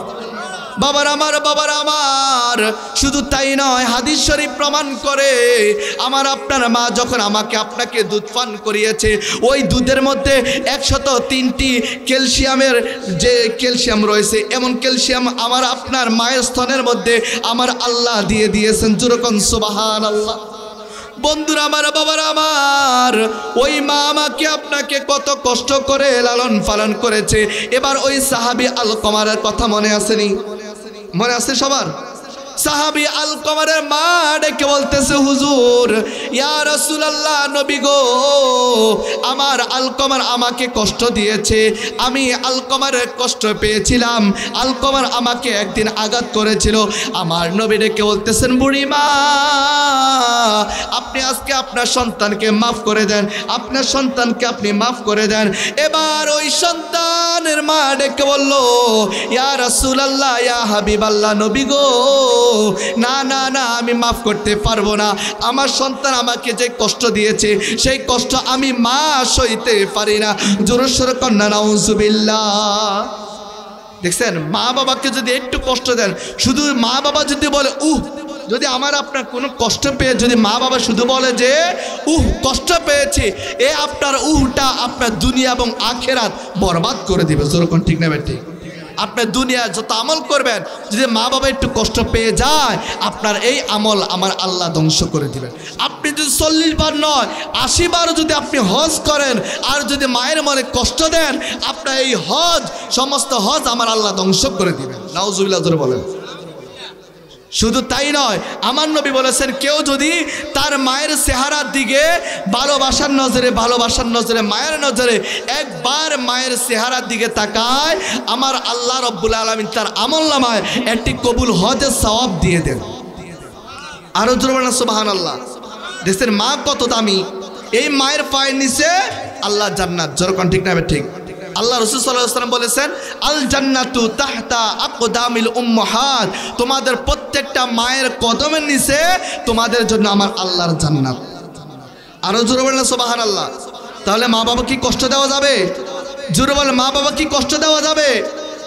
বাবার আমার, বাবার আমার, শুধু তাই নয়, হাদিস শরীফ প্রমাণ করে আমার আপনার মা যখন আমাকে আপনাকে দুধ পান করিয়েছে, ওই দুধের মধ্যে 103টি ক্যালসিয়ামের যে ক্যালসিয়াম রয়েছে, এমন ক্যালসিয়াম আমার আপনার মায়ের স্তনের মধ্যে আমার আল্লাহ দিয়ে দিয়েছেন। যেরকম সুবহানাল্লাহ। বন্ধুরা আমার, বাবার আমার, ওই মা আমাকে আপনাকে কত কষ্ট করে লালন পালন করেছে। এবার ওই সাহাবী আলকমারের কথা মনে আসেনি? মনে আছে সবার? সাহাবী আলকমারের মা ডেকে বলতেছে, হুজুর, ইয়া রাসূলুল্লাহ, নবী গো, আমার আলকমার আমাকে কষ্ট দিয়েছে, আমি আলকমারের কষ্ট পেয়েছিলাম, আলকমার আমাকে একদিন আঘাত করেছিল। আমার নবী ডেকে বলতেছেন, বুড়ি মা, আপনি আজকে আপনার সন্তানকে মাফ করে দেন, আপনার সন্তানকে আপনি মাফ করে দেন। এবার ওই সন্তানের মা ডেকে বলল, ইয়া রাসূলুল্লাহ, ইয়া হাবিবাল্লাহ, নবী গো, না না না, আমি মাফ করতে পারবো না। আমার সন্তান আমাকে যে কষ্ট দিয়েছে, সেই কষ্ট আমি মা সইতে পারি না। জোরে সোরে কন্যা নাউজুবিল্লাহ। দেখছেন, মা বাবাকে যদি একটু কষ্ট দেন, শুধু মা বাবা যদি বলে যদি আমার আপনার কোনো কষ্ট পেয়ে যদি মা বাবা শুধু বলে যে কষ্ট পেয়েছে, এ আপনার উহটা আপনার দুনিয়া এবং আখেরাত বরবাদ করে দিবে। যেরকম ঠিক না ঠিক? আপনার দুনিয়া যত আমল করবেন, যদি মা বাবা একটু কষ্ট পেয়ে যায়, আপনার এই আমল আমার আল্লাহ ধ্বংস করে দিবেন। আপনি যদি 40 বার নয় 80 বার যদি আপনি হজ করেন, আর যদি মায়ের মনে কষ্ট দেন, আপনার এই হজ, সমস্ত হজ আমার আল্লাহ ধ্বংস করে দিবেন। নাউজুবিল্লাহ জোরে বলেন। শুধু তাই নয়, আমার নবী বলেছেন, কেউ যদি তার মায়ের চেহারার দিকে ভালোবাসার নজরে মায়ের নজরে একবার মায়ের চেহারার দিকে তাকায়, আমার আল্লাহ রব্বুল আলামিন তার আমলনামায় একটি কবুল হজের সওয়াব দিয়ে দেন। আরো জোরে বলেন সুবহানাল্লাহ। দেখছেন মা কত দামি, এই মায়ের পায়ের নিচে আল্লাহ জান্নাত। যেরকম ঠিক না ঠিক? আল্লাহ রাসূল সাল্লাল্লাহু আলাইহি ওয়াসাল্লাম বলেছেন, আল জান্নাতু তাহতা আকদামিল উম্মাহাত, তোমাদের প্রত্যেকটা মায়ের কদমের নিচে তোমাদের জন্য আমার আল্লাহর জান্নাত। আরো জোরে বলেন সুবহানাল্লাহ। তাহলে মা বাবা কি কষ্ট দেওয়া যাবে? জোরে বলেন, মা বাবা কি কষ্ট দেওয়া যাবে?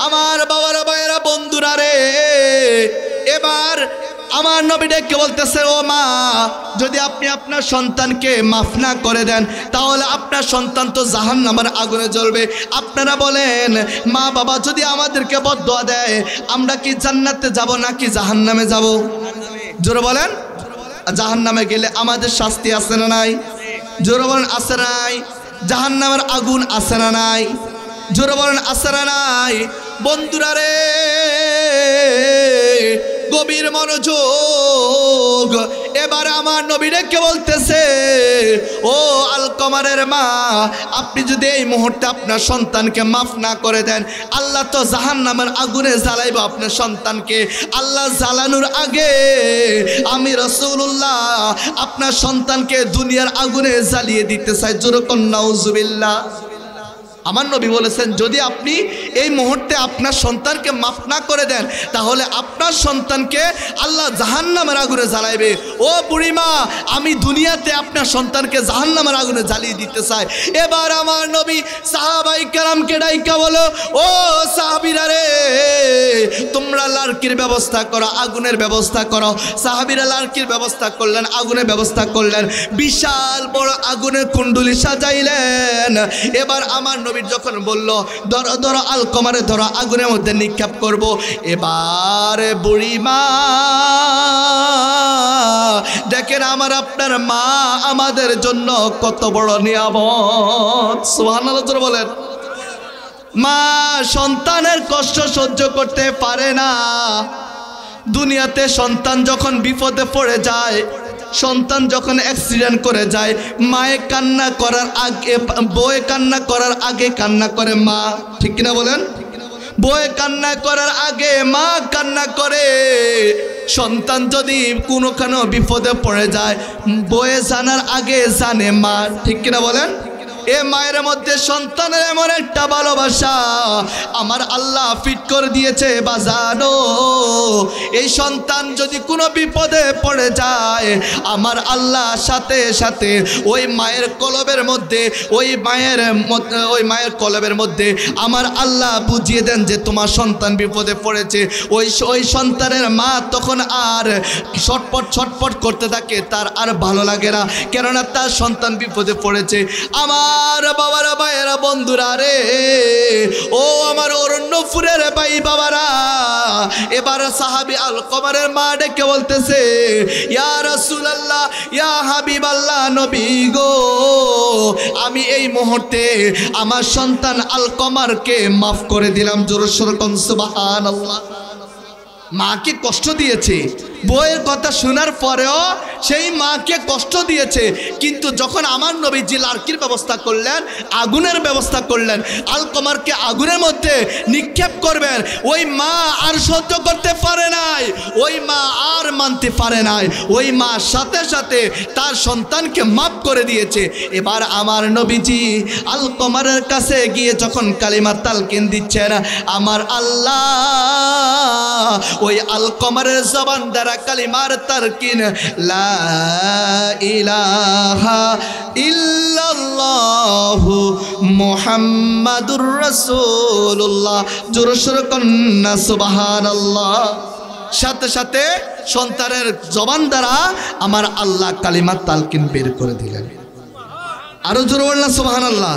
আমার বাবারা, ভাইয়েরা, বন্ধুরা রে, এবার আমার নবী ডেকে বলতেছে, ও মা, যদি আপনি আপনার সন্তানকে মাফ না করে দেন, তাহলে আপনার সন্তান তো জাহান্নামের আগুনে জ্বলবে। আপনারা বলেন, মা বাবা যদি আমাদেরকে বদদুয়া দেয়, আমরা কি জান্নাতে যাব নাকি জাহান্নামে যাব? জোরে বলেন। জাহান্নামে গেলে আমাদের শাস্তি আছে না নাই? জোরে বলেন, আছে না নাই? জাহান্নামের আগুন আছে না নাই? জোরে বলেন, আছে না নাই? বন্ধুরা রে, গভীর মনোযোগ। এবার আমার নবী ডেকে বলতেছে, ও আলকমারের মা, আপনি যদি এই মুহূর্তে আপনার সন্তানকে মাফ না করে দেন, আল্লাহ তো জাহান্নামের আগুনে জ্বালাইব আপনার সন্তানকে। আল্লাহ জ্বালানোর আগে আমি রাসূলুল্লাহ আপনার সন্তানকে দুনিয়ার আগুনে জ্বালিয়ে দিতে চাই। যেরকম নাউজুবিল্লাহ। আমার নবী বলেছেন, যদি আপনি এই মুহূর্তে আপনার সন্তানকে মাফ না করে দেন, তাহলে আপনার সন্তানকে আল্লাহ জাহান্নামের আগুনে জ্বালাইবে। ও বুড়িমা, আমি দুনিয়াতে আপনার সন্তানকে জাহান্নামের আগুনে জ্বালিয়ে দিতে চাই। এবার আমার নবী সাহাবাই কেরামকে ডাইকা বলো, ও সাহাবীরা রে, তোমরা লার্কির ব্যবস্থা করো, আগুনের ব্যবস্থা করো। সাহাবীরা লার্কির ব্যবস্থা করলেন, আগুনের ব্যবস্থা করলেন, বিশাল বড় আগুনের কুণ্ডুলি সাজাইলেন। এবার আমার নবী যখন বলল, ধরো ধরো আলকমারে ধরো, আগুনের মধ্যে নিক্ষেপ করব। এবার বুড়িমা, দেখেন আমার আপনার মা আমাদের জন্য কত বড় নিয়ামত। সুবহানাল্লাহ বলেন। মা সন্তানের কষ্ট সহ্য করতে পারে না। দুনিয়াতে সন্তান যখন বিপদে পড়ে যায়, সন্তান যখন অ্যাক্সিডেন্ট করে যায়, মায়ে কান্না করার আগে, বউয়ে কান্না করার আগে কান্না করে মা। ঠিক কিনা বলেন? বউ কান্না করার আগে মা কান্না করে। সন্তান যদি কোনোখানে বিপদে পড়ে যায় বউয়ে জানার আগে জানে মা, ঠিক কিনা বলেন? এ মায়ের মধ্যে সন্তানের এমন একটা ভালোবাসা আমার আল্লাহ ফিট করে দিয়েছে বাজানো। এই সন্তান যদি কোনো বিপদে পড়ে যায় আমার আল্লাহ সাথে সাথে ওই মায়ের কলবের মধ্যে ওই মায়ের কলবের মধ্যে আমার আল্লাহ বুঝিয়ে দেন যে তোমার সন্তান বিপদে পড়েছে। ওই সন্তানের মা তখন আর ছটপট করতে থাকে, তার আর ভালো লাগে না, কেননা তার সন্তান বিপদে পড়েছে। আমার বাবারা ভাইয়েরা বন্ধুরা রে, ও আমার অরণ্যপুরের ভাই বাবারা, এবার সাহাবী আলকমারের মা ডেকে বলতেছে, ইয়া রাসূলুল্লাহ, ইয়া হাবিবাল্লাহ, নবী গো, আমি এই মুহূর্তে আমার সন্তান আলকমারকে মাফ করে দিলাম। জোরে সোরে কোন সুবহানাল্লাহ। মাকে কষ্ট দিয়েছে, বউয়ের কথা শোনার পরেও সেই মাকে কষ্ট দিয়েছে, কিন্তু যখন আমার নবীজি লার্কির ব্যবস্থা করলেন, আগুনের ব্যবস্থা করলেন, আলকমারকে আগুনের মধ্যে নিক্ষেপ করবেন, ওই মা আর সহ্য করতে পারে নাই, ওই মা আর মানতে পারে নাই, ওই মা সাথে সাথে তার সন্তানকে মাফ করে দিয়েছে। এবার আমার নবীজি আলকমারের কাছে গিয়ে যখন কালিমা তালকিন দিচ্ছেন, আমার আল্লাহ ওই আলকমারের জবান দ্বারা কালিমার তালকিন, লা ইলাহা ইল্লাল্লাহু মুহাম্মাদুর রাসূলুল্লাহ, জোরে সোরে কন্না সুবহানাল্লাহ। সাথে সাথে সন্তানের জবান দ্বারা আমার আল্লাহ কালিমা তালকিন বের করে দিলেন। আরো জোরে বললেন সুবহানাল্লাহ।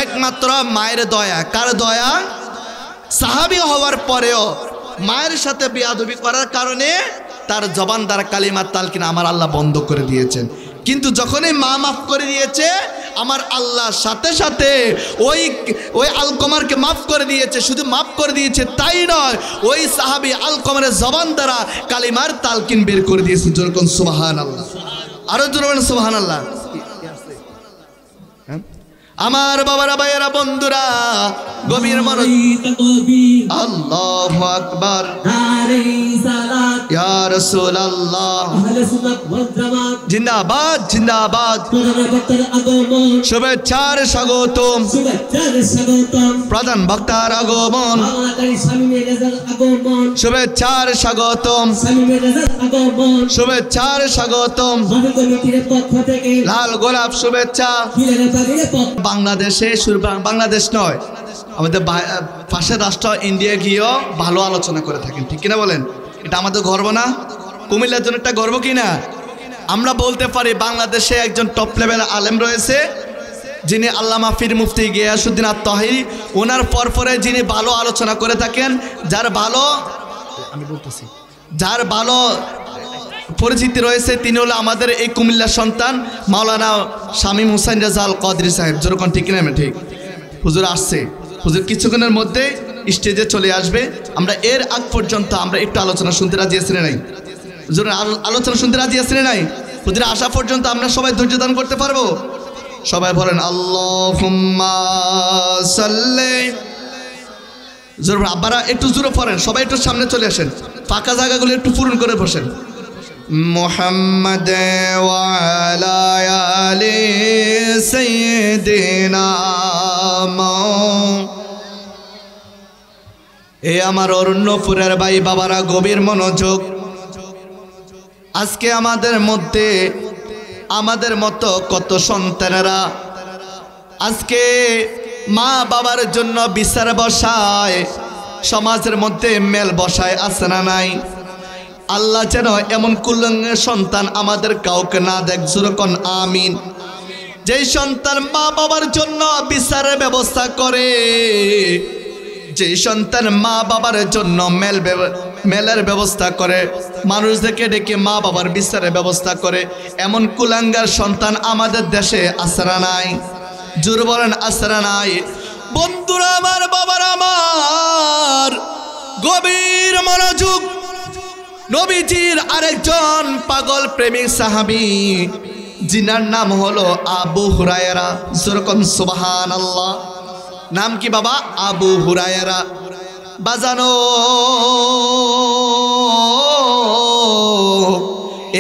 একমাত্র মায়ের দয়া। কার দয়া? সাহাবী হওয়ার পরেও মায়ের সাথে বেয়াদবি করার কারণে তার জবান দ্বারা কালিমা তালকিন আমার আল্লাহ বন্ধ করে দিয়েছেন। কিন্তু যখনই মা মাফ করে দিয়েছে আমার আল্লাহ সাথে সাথে ওই আলকমারকে মাফ করে দিয়েছে। শুধু মাফ করে দিয়েছে তাই নয়, ওই সাহাবী আলকমারের জবান দ্বারা কালিমার তালকিন বের করে দিয়েছে। যেরকম সুবহানাল্লাহ। আরো জোরে বলেন সুবহানাল্লাহ। আমার বাবারা ভাইয়েরা বন্ধুরা গভীর মনোযোগ, আল্লাহু আকবার, ইয়া রাসূলুল্লাহ, জিন্দাবাদ জিন্দাবাদ, শুভেচ্ছার স্বাগতম, প্রধান বক্তার আগমন, শুভেচ্ছার স্বাগতম, শুভেচ্ছার স্বাগতম, লাল গোলাপ শুভেচ্ছা। বাংলাদেশে বাংলাদেশ নয়, আমাদের পাশের রাষ্ট্র ইন্ডিয়া গিয়েও ভালো আলোচনা করে থাকেন, ঠিক কিনা বলেন? এটা আমাদের গর্ব না? কুমিল্লার জন্য একটা গর্ব কিনা? আমরা বলতে পারি বাংলাদেশে একজন টপ লেভেল আলেম রয়েছে যিনি আল্লামা পীর মুফতি গিয়াসউদ্দিন আত-তাহিরি, ওনার পরে যিনি ভালো আলোচনা করে থাকেন, যার ভালো পরিচিতি রয়েছে, তিনি হলো আমাদের এই কুমিল্লার সন্তান মাওলানা শামীম হুসাইন রাজা আল কদরি সাহেব। যেরকম ঠিক কিনা? ঠিক। হুজুর আসছে, হুজুর কিছুক্ষণের মধ্যে স্টেজে চলে আসবে। আমরা এর আগ পর্যন্ত আমরা একটু আলোচনা শুনতে রাজি আছি না নাই? হুজুর আলোচনা শুনতে রাজি আছি না নাই? হুজুর আসা পর্যন্ত আমরা সবাই ধৈর্য ধারণ করতে পারবো? সবাই বলেন আল্লাহুম্মা সাল্লি। জোর আব্বারা একটু জোরে পড়েন, সবাই একটু সামনে চলে আসেন, ফাঁকা জায়গাগুলো একটু পূরণ করে বসেন। মুহাম্মাদ ওয়া আলা আলি সাইয়্যিদিনা। এ আমার অরণ্যপুরের ভাই বাবারা গভীর মনোযোগ। আজকে আমাদের মধ্যে আমাদের মতো কত সন্তানেরা আজকে মা বাবার জন্য বিচার বসায়, সমাজের মধ্যে মেল বসায়, আছে না নাই? আল্লাহ যেন এমন কুলঙ্গের সন্তান আমাদের কাউকে না দেখ। যেরকম আমিন। যেই সন্তান মা বাবার জন্য বিচারের ব্যবস্থা করে, যেই সন্তান মা বাবার জন্য মেলের ব্যবস্থা করে, মানুষদেরকে ডেকে মা বাবার বিচারের ব্যবস্থা করে, এমন কুলাঙ্গার সন্তান আমাদের দেশে আসরা নাই? জোর বলেন আসরা নাই? বন্ধুরা আমার, বাবার আমার, গভীর মনোযোগ। নবীজির আরেকজন পাগল প্রেমিক সাহাবী, যিনার নাম হলো আবু হুরায়রা। যেরকম সুবহানাল্লাহ। নাম কি বাবা? আবু হুরায়রা। বাজানো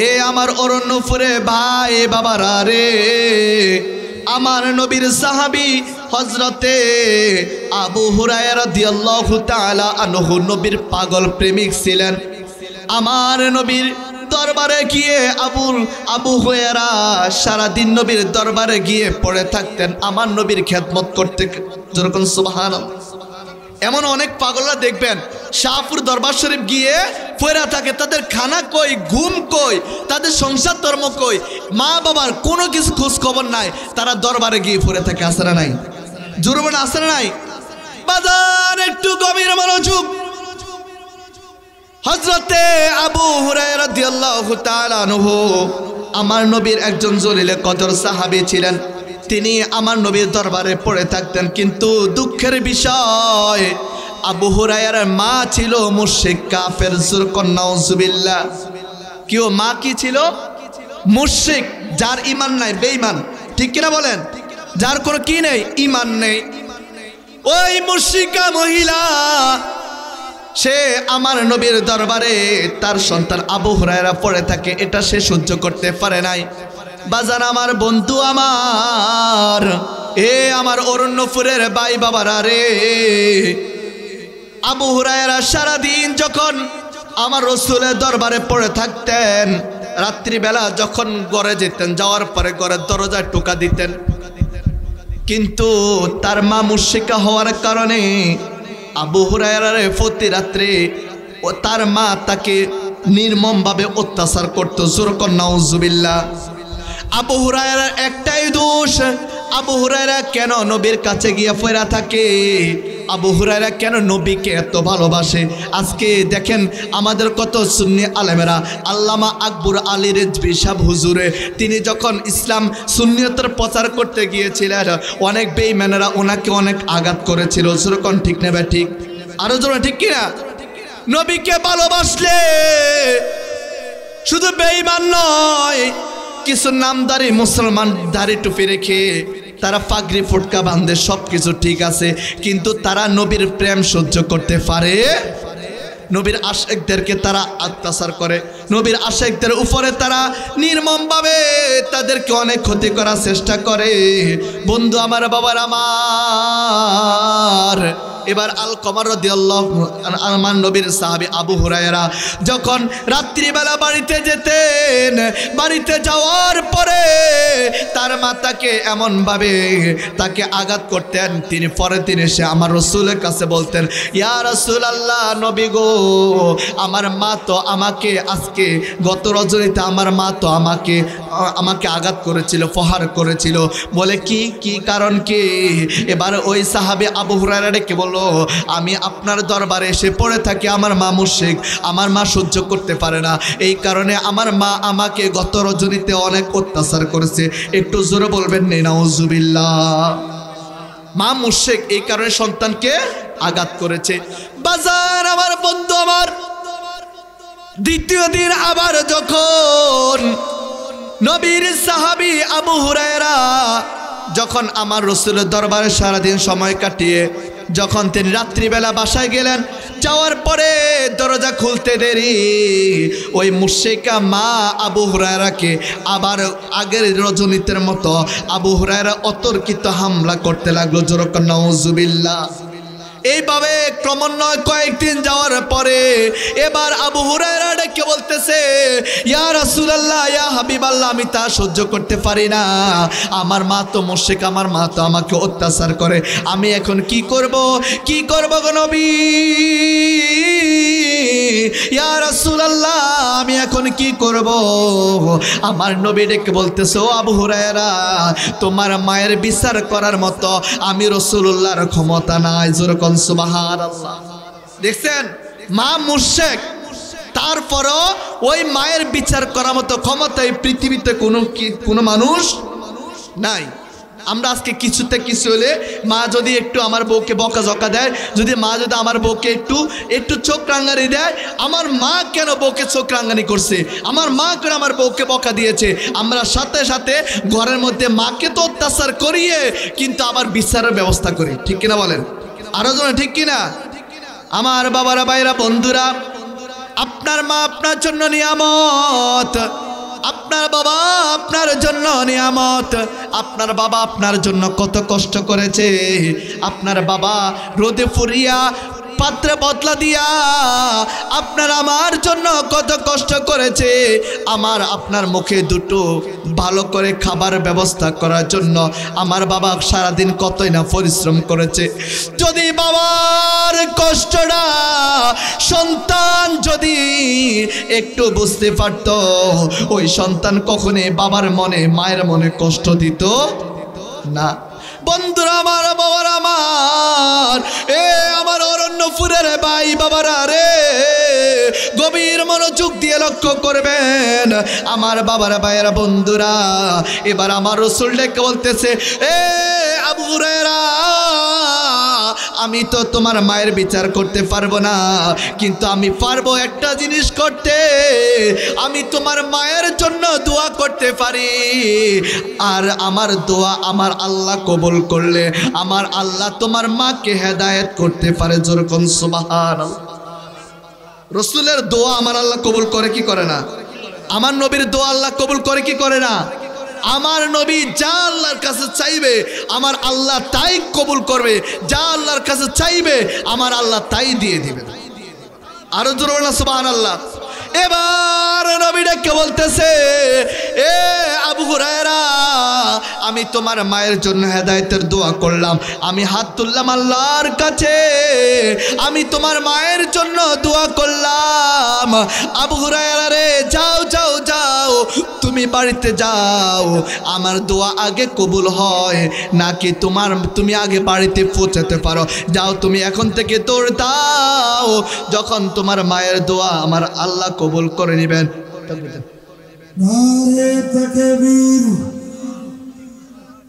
এ আমার অরণ্যপুরে ভাই বাবারা রে, আমার নবীর সাহাবী হযরতে আবু হুরায়রা রাদিয়াল্লাহু তাআলা আনহু নবীর পাগল প্রেমিক ছিলেন। আমার নবীর দরবারে গিয়ে আবু হুরায়রা সারাদিন নবীর দরবারে গিয়ে পড়ে থাকতেন, আমার নবীর খেদমত করতে। যেরকম সুবহানাল্লাহ। এমন অনেক পাগলরা দেখবেন শাহপুর দরবার শরীফ গিয়ে পড়ে থাকে, তাদের খানা কই, ঘুম কই, তাদের সংসার ধর্ম কই, মা বাবার কোনো কিছু খোঁজ খবর নাই, তারা দরবারে গিয়ে পড়ে থাকে। আসে না নাই? জোরবেন আসে না নাই? বাজার একটু গভীর মনোযোগ। হযরতে আবু হুরায়রা রাদিয়াল্লাহু তাআলা আনহু আমার নবীর একজন জলিলে কদর সাহাবী ছিলেন। তিনি আমার নবীর দরবারে পড়ে থাকতেন, কিন্তু দুঃখের বিষয় আবু হুরায়রার মা ছিল মুশরিক কাফের। নাউজুবিল্লাহ। কেউ মা কি ছিল? মুশরিক, যার ঈমান নাই, বেঈমান। ঠিক কিনা বলেন? যার কোনো কি নেই, ঈমান নেই। ওই মুশরিকা মহিলা সে আমার নবীর দরবারে তার সন্তান আবু হুরায়রা পড়ে থাকে, এটা সে সহ্য করতে পারে নাই। বাজার আমার বন্ধু আমার, এ আমার অরণ্যপুরের ভাই বাবারা রে, আবু হুরায়রা সারাদিন যখন আমার রাসূলের দরবারে পড়ে থাকতেন, রাত্রিবেলা যখন ঘরে যেতেন, যাওয়ার পরে ঘরের দরজায় টোকা দিতেন, কিন্তু তার মা মুশরিকা হওয়ার কারণে আবু হুরায়রার প্রতি রাত্রে তার মা তাকে নির্মমভাবে অত্যাচার করত। জোরকর নাউজুবিল্লাহ। আবু হুরায়রার একটাই দোষ, আবু হুরায়রা কেন নবীর কাছে গিয়ে পড়ে থাকে, আবু হুরায়রা কেন নবীকে এত ভালোবাসে। আজকে দেখেন আমাদের কত সুন্নি আলেমেরা, আল্লামা আকবর আলী রেজভী সাহেব হুজুরে, তিনি যখন ইসলাম সুন্নিয়তের প্রচার করতে গিয়েছিলেন, অনেক বেঈমানেরা ওনাকে অনেক আঘাত করেছিল। যেরকম ঠিক নেবে ঠিক, আরো জোরে ঠিক কিনা? নবীকে ভালোবাসলে শুধু বেঈমান নয়, কিছু নামদারি মুসলমান দাড়ি টুপি রেখে তারা পাগড়ি ফুটকা বাঁধে, সব কিছু ঠিক আছে, কিন্তু তারা নবীর প্রেম সহ্য করতে পারে। নবীর আশিকদেরকে তারা অত্যাচার করে, নবীর আশিকদের উপরে তারা নির্মমভাবে তাদেরকে অনেক ক্ষতি করার চেষ্টা করে। বন্ধু আমার, বাবার আমার, এবার আলকমা রাদিয়াল্লাহু আমার নবীর সাহাবী আবু হুরায়রা যখন রাত্রিবেলা বাড়িতে যেতেন, বাড়িতে যাওয়ার পরে তার মাতাকে এমনভাবে তাকে আঘাত করতেন, তিনি পরের দিন এসে আমার রাসূলের কাছে বলতেন, ইয়া রাসূলুল্লাহ, নবী গো, আমার মা তো আমাকে আজকে গত রজনীতে আমার মা তো আমাকে আঘাত করেছিল, প্রহার করেছিল। বলে কি কারণ কি? এবার ওই সাহাবী আবু হুরায়রা ডেকে বলল, আমি আপনার দরবারে এসে পড়ে থাকি, আমার মা মুশরিক, আমার মা সহ্য করতে পারে না, এই কারণে আমার মা আমাকে গত রজনীতে অনেক অত্যাচার করেছে। একটু জোরে বলবেন নাউজুবিল্লাহ। মা মুশরিক, এই কারণে সন্তানকে আঘাত করেছে। বাজার আমার বন্ধু আমার, দ্বিতীয় দিন আবার যখন নবীর সাহাবী আবু হুরায়রা যখন আমার রাসূলের দরবারে সারাদিন সময় কাটিয়ে যখন তিনি রাত্রিবেলা বাসায় গেলেন, যাওয়ার পরে দরজা খুলতে দেরি, ওই মুশরিকা মা আবু হুরায়রাকে আবার আগের রজনীতের মতো আবু হুরায়রা অতর্কিত হামলা করতে লাগলো। জোরকর নাউজুবিল্লাহ। এইভাবে ক্রমান্বয়ে কয়েকদিন যাওয়ার পরে এবার আবু হুরায়রা ডেকে বলতেছে, ইয়া রাসূলুল্লাহ, ইয়া হাবিবাল্লাহ, আমি তা সহ্য করতে পারি না, আমার মা তো মুশরিক, আমার মা তো আমাকে অত্যাচার করে, আমি এখন কি করব গো নবী, ইয়া রাসূলুল্লাহ, আমি এখন কি করব? আমার নবী ডেকে বলতেছে, ও আবু হুরায়রা, তোমার মায়ের বিচার করার মতো আমি রাসূলুল্লাহর ক্ষমতা নাই। যেরকম সুবহানাল্লাহ। দেখছেন, মা মুশরিক, তারপরও ওই মায়ের বিচার করার মতো ক্ষমতা এই পৃথিবীতে কোনো মানুষ নাই। আমরা আজকে কিছুতে কিছু হলে মা যদি একটু আমার বউকে বকাঝকা দেয়, যদি মা যদি আমার বউকে একটু চোখ রাঙ্গানি দেয়, আমার মা কেন বউকে চোখ রাঙ্গানি করছে, আমার মা কেন আমার বউকে বকা দিয়েছে, আমরা সাথে সাথে ঘরের মধ্যে মাকে তো অত্যাচার করিয়ে কিন্তু আবার বিচারের ব্যবস্থা করি। ঠিক কিনা বলেন? আরো জন ঠিক কিনা? আমার বাবারা, ভাইরা, বন্ধুরা, আপনার মা আপনার জন্য নিয়ামত, আপনার বাবা আপনার জন্য নিয়ামত। আপনার বাবা আপনার জন্য কত কষ্ট করেছে। আপনার বাবা রোদে ফুরিয়া পাত্রে বদলা দিয়া আপনার আমার জন্য কত কষ্ট করেছে। আমার আপনার মুখে দুটো ভালো করে খাবার ব্যবস্থা করার জন্য আমার বাবা সারাদিন কতই না পরিশ্রম করেছে। যদি বাবার কষ্টটা সন্তান যদি একটু বুঝতে পারত, ওই সন্তান কখনোই বাবার মনে মায়ের মনে কষ্ট দিত না। বন্ধুরা আমার, বাবার আমার, আমার অরণ্যপুরের ভাই বাবারা রে, গভীর মনোযোগ দিয়ে লক্ষ্য করবেন আমার বাবারা, ভাইয়েরা, বন্ধুরা। এবার আমার রাসূল ডেকে বলতেছে, আবু হুরায়রা, আমি তো তোমার মায়ের বিচার করতে পারবো না, কিন্তু আমি পারবো একটা জিনিস করতে, আমি তোমার মায়ের জন্য দোয়া করতে পারি। আর আমার দোয়া আমার আল্লাহ কবুল করলে আমার আল্লাহ তোমার মাকে হেদায়েত করতে পারে। যেরকম সুবহানাল্লাহ। রাসূলের দোয়া আমার আল্লাহ কবুল করে কি করে না? আমার নবীর দোয়া আল্লাহ কবুল করে কি করে না? আমার নবী যা আল্লাহর কাছে চাইবে আমার আল্লাহ তাই কবুল করবে, যা আল্লাহর কাছে চাইবে আমার আল্লাহ তাই দিয়ে দিবে। আরো জোরে না সুবহানাল্লাহ। এবার নবী ডেকে বলতেছে, আবু হুরায়রা, আমি তোমার মায়ের জন্য হেদায়েতের দোয়া করলাম, আমি হাত তুললাম আল্লাহর কাছে, আমি তোমার মায়ের জন্য দোয়া করলাম। আবু হুরায়রা রে, যাও যাও যাও, তুমি বাড়িতে যাও, আমার দোয়া আগে কবুল হয় নাকি তুমি আগে বাড়িতে পৌঁছাতে পারো, যাও তুমি এখন থেকে দৌড় দাও, যখন তোমার মায়ের দোয়া আমার আল্লাহ কবুল করে নেবেন। নারে তাকবীর,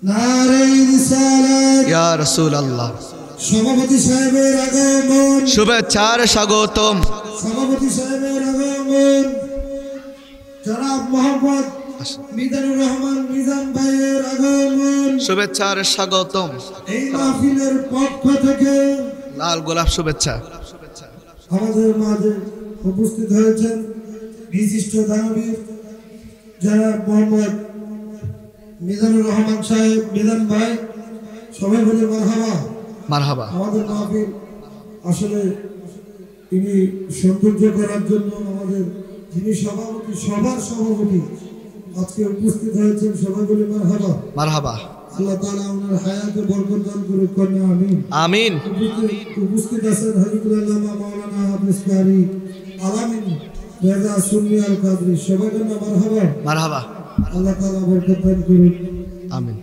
নারে রিসালাত। ইয়া রাসূলুল্লাহ। সভাপতি সাহেবের আগমন, শুভেচ্ছার স্বাগতম। সভাপতি সাহেবের আগমন, জনাব মোহাম্মদ মিজানুর রহমান মিজান ভাইয়ের আগমন, শুভেচ্ছার স্বাগতম। এই মাহফিলের পক্ষ থেকে লাল গোলাপ শুভেচ্ছা। আমাদের মাঝে উপস্থিত হয়েছেন বিশিষ্ট দানবীর জনাব মোহাম্মদ মিজানুর রহমান সাহেব, মিজান ভাই, সবাই বলে মারহাবা। মারহাবা। আমাদের মাহফিল আসলে তিনি সৌন্দর্য করার জন্য আমাদের যিনি সভাপতি, সবার সভাপতি আজকে উপস্থিত হয়েছেন, সবাই বলে মারহাবা। মারহাবা। আল্লাহ তাআলা ওনার হায়াতে বরকত দান করুক, কন্যা আমিন। আমিন। উপস্থিত আছেন হযরতুল আল্লামা মাওলানা হাফেজ কারি আলামিন রেজা সুন্নি আল কাদরি, সবাই বলে মারহাবা। মারহাবা। আল্লাহ তাআলা বরকত দান করুন, আমিন।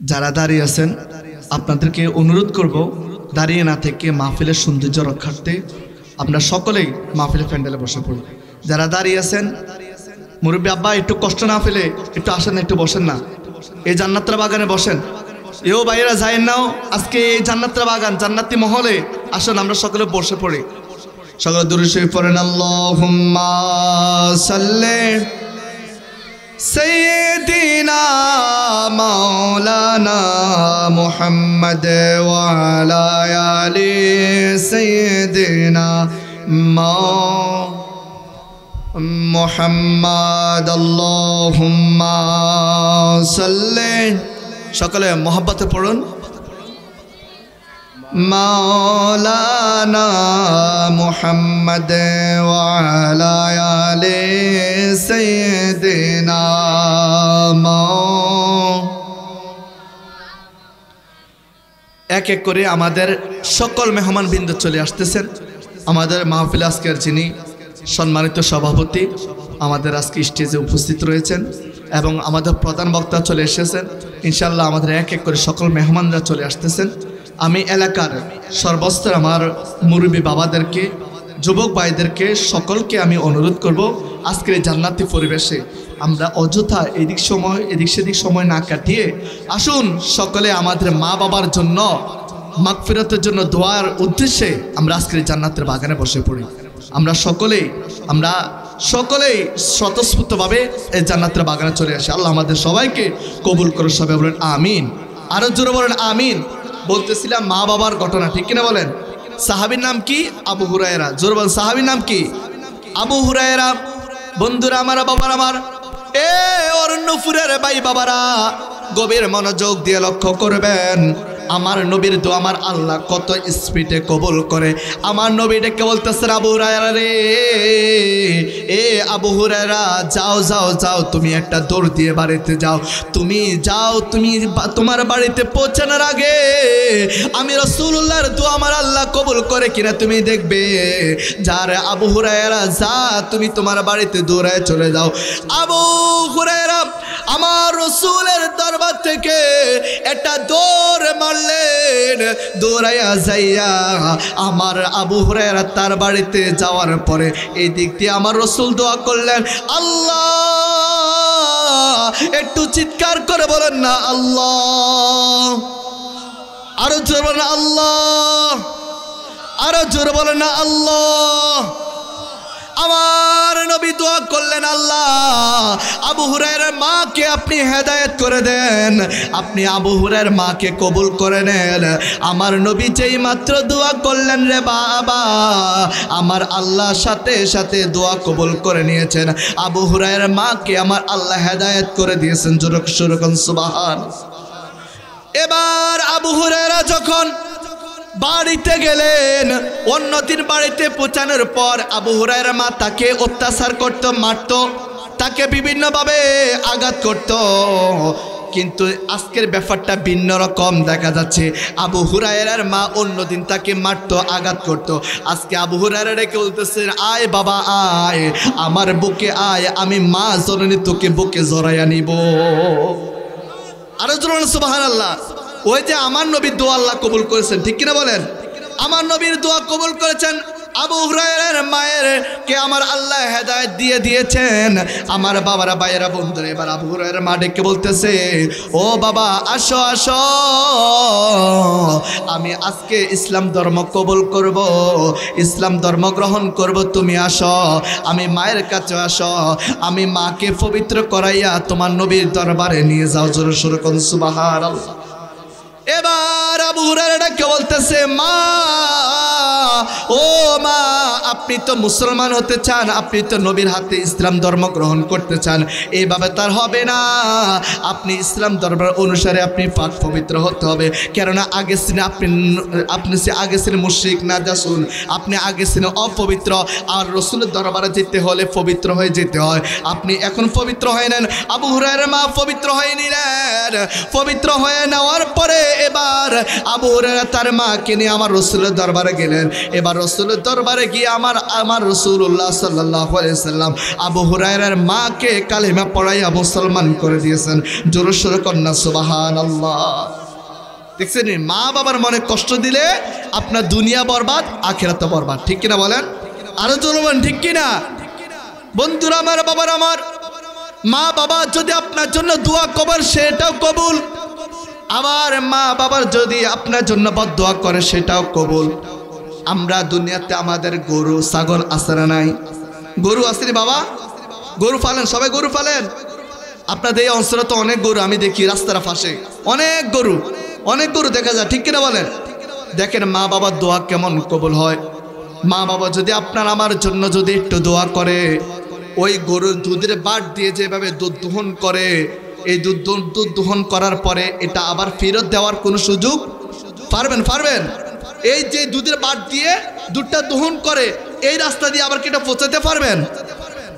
যারা দাঁড়িয়ে আছেন আপনাদেরকে অনুরোধ করব, দাঁড়িয়ে না থেকে মাহফিলের সৌন্দর্য রক্ষার্থে আমরা সকলেই মাহফিলের প্যান্ডেলে বসে পড়ি। যারা দাঁড়িয়ে আছেন, মুরব্বী আব্বা একটু কষ্ট না ফেলে একটু আসেন, একটু বসেন না, এই জান্নাতের বাগানে বসেন। এও ভাইয়েরা যায়েন নাও, আজকে এই জান্নাতের বাগান, জান্নাতি মহলে আসেন, আমরা সকলে বসে পড়ি। সকলে দুরূদ শরীফ পড়েন। আল্লাহুম্মা সাল্লি সাইয়্যিদিনা মাওলানা মুহাম্মদ ওয়া আলা আলি সাইয়্যিদিনা মুহাম্মদ। আল্লাহুম্মা সাল্লি, সকলে মোহাব্বতে পড়ুন, মাওলানা মুহাম্মদ ওয়া আলা আলি সাইয়্যিদিনা। এক এক করে আমাদের সকল মেহমান বৃন্দ চলে আসতেছেন। আমাদের মাহফিল আজকের যিনি সম্মানিত সভাপতি আমাদের আজকে স্টেজে উপস্থিত রয়েছেন এবং আমাদের প্রধান বক্তা চলে এসেছেন। ইনশাল্লাহ আমাদের এক এক করে সকল মেহমানরা চলে আসতেছেন। আমি এলাকার সর্বস্তর আমার মুরব্বী বাবাদেরকে, যুবক ভাইদেরকে, সকলকে আমি অনুরোধ করব, আজকের এই জান্নাতি পরিবেশে আমরা অযথা এদিক সেদিক সময় না কাটিয়ে আসুন সকলে আমাদের মা বাবার জন্য মাগফিরাতের জন্য দোয়ার উদ্দেশ্যে আমরা আজকের এই জান্নাতের বাগানে বসে পড়ি। আমরা সকলেই স্বতঃস্ফূর্তভাবে এই জান্নাতের বাগানে চলে আসি। আল্লাহ আমাদের সবাইকে কবুল করে, সবাই বলেন আমিন। আরো জোরে বলেন আমিন। বলতেছিলাম মা বাবার ঘটনা, ঠিক কিনা বলেন? সাহাবীর নাম কি? আবু হুরায়রা। জোর বলেন, সাহাবীর নাম কি? আবু হুরায়রা। বন্ধুরা আমার, বাবার আমার, অরণ্যপুরের ভাই বাবারা, গভীর মনোযোগ দিয়ে লক্ষ্য করবেন। আমার নবীর দোয়া আমার আল্লাহ কত স্পিডে কবুল করে। আমার নবী ডেকে বলতেছেন, আবু হুরায়রা রে, আবু হুরায়রা, যাও যাও যাও, তুমি একটা দৌড় দিয়ে বাড়িতে যাও। তুমি যাও, তুমি তোমার বাড়িতে পৌঁছানোর আগে আমি রাসূলুল্লাহর দোয়া আমার আল্লাহ কবুল করে কিনা তুমি দেখবে। যার আবু হুরায়রা, যা, তুমি তোমার বাড়িতে দৌড়ায় চলে যাও। আবু হুরায়রা আমার রাসূলের দরবার থেকে একটা দৌড় মারলেন। দৌড়াইয়া যাইয়া আমার আবু হুরায়রা তার বাড়িতে যাওয়ার পরে এই দিক দিয়ে আমার রাসূল দোয়া করলেন, আল্লাহ, একটু চিৎকার করে বলেন না আল্লাহ, আরো জোরে বলেন না আল্লাহ, আরো জোরে বলেন না আল্লাহ। আমার নবী দোয়া করলেন, আল্লাহ, আবু হুরায়রার মাকে আপনি হেদায়েত করে দেন, আপনি আবু হুরায়রার মাকে কবুল করে নেন। আমার নবী যেই মাত্র দোয়া করলেন রে বাবা, আমার আল্লাহ সাথে সাথে দোয়া কবুল করে নিয়েছেন। আবু হুরায়রার মাকে আমার আল্লাহ হেদায়েত করে দিয়েছেন। জোরে সোরে কোন সুবহান। এবার আবু হুরায়রা যখন বাড়িতে গেলেন, অন্যদিন বাড়িতে পৌঁছানোর পর আবু হুরায়রা মা তাকে অত্যাচার করত, মারত, তাকে বিভিন্নভাবে আঘাত করত। কিন্তু আজকের ব্যাপারটা ভিন্ন রকম দেখা যাচ্ছে। আবু হুরায়রার মা অন্যদিন তাকে মারত, আঘাত করত। আজকে আবু হুরায়রা ডেকে বলতেছেন, আয় বাবা আয়, আমার বুকে আয়, আমি মা জননী তোকে বুকে জড়াইয়া নিব। আরো জোরে সুবহানাল্লাহ। ওই যে আমার নবীর দোয়া আল্লাহ কবুল করেছেন, ঠিক কিনা বলেন? আমার নবীর দোয়া কবুল করেছেন। আবু হুরায়রার মায়ের কে আমার আল্লাহ হেদায়েত দিয়ে দিয়েছেন। আমার বাবারা, ভাইয়েরা, বন্ধুরা, এবার আবু হুরায়রার মা ডেকে বলতেছে, ও বাবা, আসো আসো, আমি আজকে ইসলাম ধর্ম কবুল করব, ইসলাম ধর্ম গ্রহণ করব, তুমি আসো, আমি মায়ের কাছে আসো, আমি মাকে পবিত্র করাইয়া তোমার নবীর দরবারে নিয়ে যাও। জোরে সোরে কোন সুবহানাল্লাহ। এবার আবু হুরায়রা ডেকে বলতেছে, মা, ও মা, আপনি তো মুসলমান হতে চান, আপনি তো নবীর হাতে ইসলাম ধর্ম গ্রহণ করতে চান, এইভাবে তার হবে না। আপনি ইসলাম ধর্ম অনুসারে আপনি পাক পবিত্র হতে হবে। কেননা আগে ছিলেন আপনি আগে ছিলেন মুশরিক, নাজাসুন, আপনি আগে ছিলেন অপবিত্র। আর রাসূলের দরবারে যেতে হলে পবিত্র হয়ে যেতে হয়। আপনি এখন পবিত্র হয়ে নেন। আবু হুরায়রার মা পবিত্র হয়ে নিলেন। পবিত্র হয়ে নেওয়ার পরে এবার আবু হুরায়রা তার মাকে নিয়ে আমার রাসূলের দরবারে গেলেন। এবার রাসূলের দরবারে গিয়ে আমার রাসূলুল্লাহ সাল্লাল্লাহু আলাইহি সাল্লাম আবু হুরায়রার মাকে কালেমা পড়াইয়া মুসলমান করে দিয়েছেন। জোরে সোরে কন্যা সুবহানাল্লাহ। দেখছেন, মা বাবার মনে কষ্ট দিলে আপনার দুনিয়া বরবাদ, আখিরাত বরবাদ, ঠিক কিনা বলেন? আরো জোরে বলেন, ঠিক কিনা? বন্ধুরা আমার, বাবার আমার, মা বাবা যদি আপনার জন্য দোয়া কবর, সেটাও কবুল। আবার মা বাবার যদি আপনার জন্য বদদোয়া করে, সেটাও কবুল। আমরা দুনিয়াতে আমাদের গরু ছাগল আছে না নাই? গরু আছে রে বাবা? গরু পালেন, সবাই গরু পালেন? আপনাদের এই অঞ্চলে তো অনেক গরু আমি দেখি, রাস্তার পাশে অনেক গরু, অনেক গরু দেখা যায়, ঠিক কিনা বলেন? দেখেন মা বাবার দোয়া কেমন কবুল হয়। মা বাবা যদি আপনার আমার জন্য যদি একটু দোয়া করে, ওই গরুর দুধের বাট দিয়ে যেভাবে দুধ দহন করে, এই দুধ দহন করার পরে এটা আবার ফেরত দেওয়ার কোনো সুযোগ পারবেন? এই যে দুধের বাট দিয়ে দুধটা দহন করে, এই রাস্তা দিয়ে আবার কি এটা পৌঁছাতে পারবেন?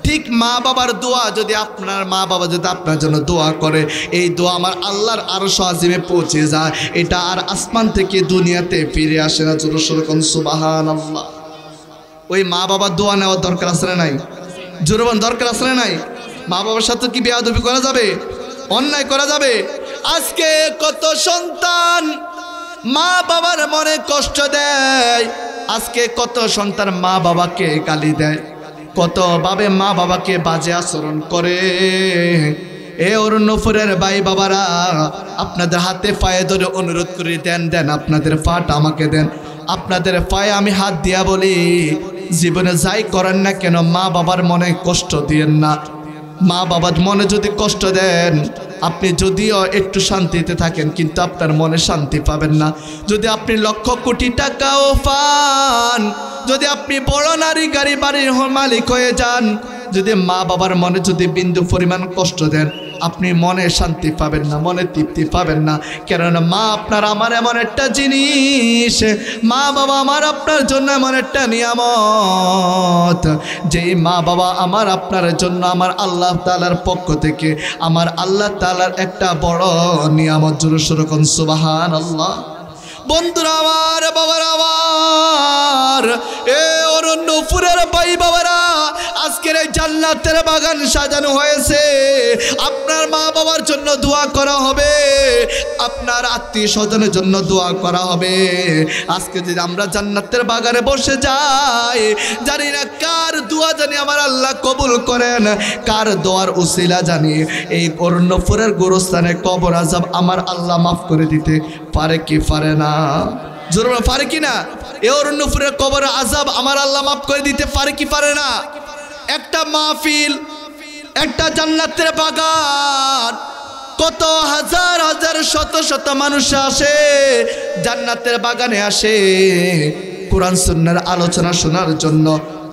ঠিক মা বাবার দোয়া যদি আপনার মা বাবা যদি আপনার জন্য দোয়া করে, এই দোয়া আমার আল্লাহর আরশ আজিমে পৌঁছে যায়, এটা আর আসমান থেকে দুনিয়াতে ফিরে আসে না। জোরে সোরে কোন সুবহানাল্লাহ। ওই মা বাবার দোয়া নেওয়ার দরকার আছে না নাই? জোরে বলেন, দরকার আছে না নাই? মা বাবার সাথে কি বেয়াদবি করা যাবে? অন্যায় করা যাবে? আজকে কত সন্তান মা বাবার মনে কষ্ট দেয়, আজকে কত সন্তান মা বাবাকে গালি দেয়, কতভাবে মা বাবাকে বাজে আচরণ করে। এ অরণ্যপুরের ভাই বাবারা, আপনাদের হাতে পায়ে ধরে অনুরোধ করে দেন, আপনাদের পাটা আমাকে দেন। আপনাদের পায়ে আমি হাত দিয়া বলি, জীবনে যাই করেন না কেন, মা বাবার মনে কষ্ট দিয়েন না। মা বাবার মনে যদি কষ্ট দেন, আপনি যদিও একটু শান্তিতে থাকেন কিন্তু আপনার মনে শান্তি পাবেন না। যদি আপনি লক্ষ কোটি টাকাও পান, যদি আপনি বড় নারী গাড়ি বাড়ির মালিক হয়ে যান, যদি মা বাবার মনে যদি বিন্দু পরিমাণ কষ্ট দেন, আপনি মনে শান্তি পাবেন না, মনে তৃপ্তি পাবেন না। কেননা মা আপনার আমার এমন একটা জিনিস, মা বাবা আমার আপনার জন্য এমন একটা নিয়ামত, যেই মা বাবা আমার আপনার জন্য আমার আল্লাহ তাআলার পক্ষ থেকে আমার আল্লাহ তাআলার একটা বড় নিয়ামত। জোরে সোরে কোন সুবহানাল্লাহ। বন্ধুরা আমার, বাবারা আমার, এ অরণ্যপুরের ভাই বাবারা, আজকের এই জান্নাতের বাগান সাজানো হয়েছে। আপনার মা বাবার জন্য দোয়া করা হবে, আপনার আত্মীয় স্বজনের জন্য দোয়া করা হবে। আজকে যদি আমরা জান্নাতের বাগানে বসে যাই, জানি না কার দোয়া জানি আমার আল্লাহ কবুল করেন, কার দোয়ার উসিলা জানি এই অরণ্যপুরের গোরস্থানে কবর আযাব আমার আল্লাহ মাফ করে দিতে পারে কি পারে না? জোরে পারে কি না? এই অরণ্যপুরের কবর আযাব আমার আল্লাহ মাফ করে দিতে পারে কি পারে না? একটা মাহফিল, একটা জান্নাতের বাগান, কত হাজার হাজার শত শত মানুষ আসে জান্নাতের বাগানে, আসে কোরআন সুন্নাহর আলোচনা শোনার জন্য।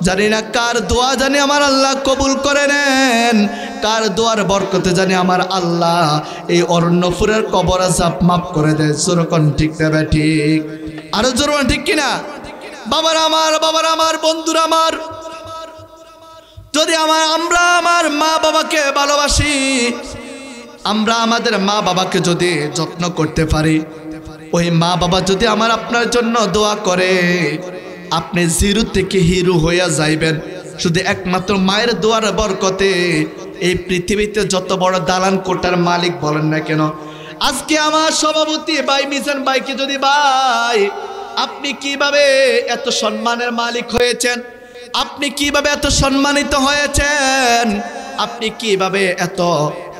জানি না কার দোয়া জানি আমার আল্লাহ কবুল করে নেন, কার দোয়ার বরকতে জানি আমার আল্লাহ এই অরণ্যপুরের কবর আযাব মাফ করে দেয়। জোরকন ঠিক দেবে ঠিক, আরো জোরকন ঠিক কিনা? বাবার আমার, বন্ধুরা আমার, যদি আমরা আমার মা বাবাকে ভালোবাসি, আমরা আমাদের মা বাবাকে যদি যত্ন করতে পারি, ওই মা বাবা যদি আমার আপনার জন্য দোয়া করে, আপনি জিরো থেকে হিরো হইয়া যাইবেন শুধু একমাত্র মায়ের দোয়ার বরকতে। এই পৃথিবীতে যত বড় দালান কোটার মালিক বলেন না কেন, আজকে আমার সভাপতি ভাই মিজান ভাইকে যদি, ভাই আপনি কিভাবে এত সম্মানের মালিক হয়েছেন, আপনি কিভাবে এত সম্মানিত হয়েছেন, আপনি কিভাবে এত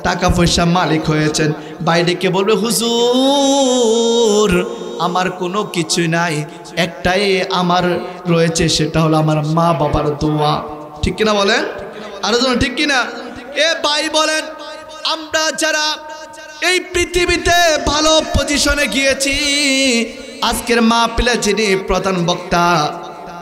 টাকা পয়সা মালিক হয়েছেন, বাইরেকে বলবে হুজুর আমার কোনো কিছু নাই, একটাই আমার রয়েছে, সেটা হলো আমার মা বাবার দোয়া। ঠিক কিনা বলেন? আরো জন ঠিক কিনা? এ ভাই বলেন, আমরা যারা এই পৃথিবীতে ভালো পজিশনে গিয়েছি, আজকের মাহফিলে যিনি প্রধান বক্তা,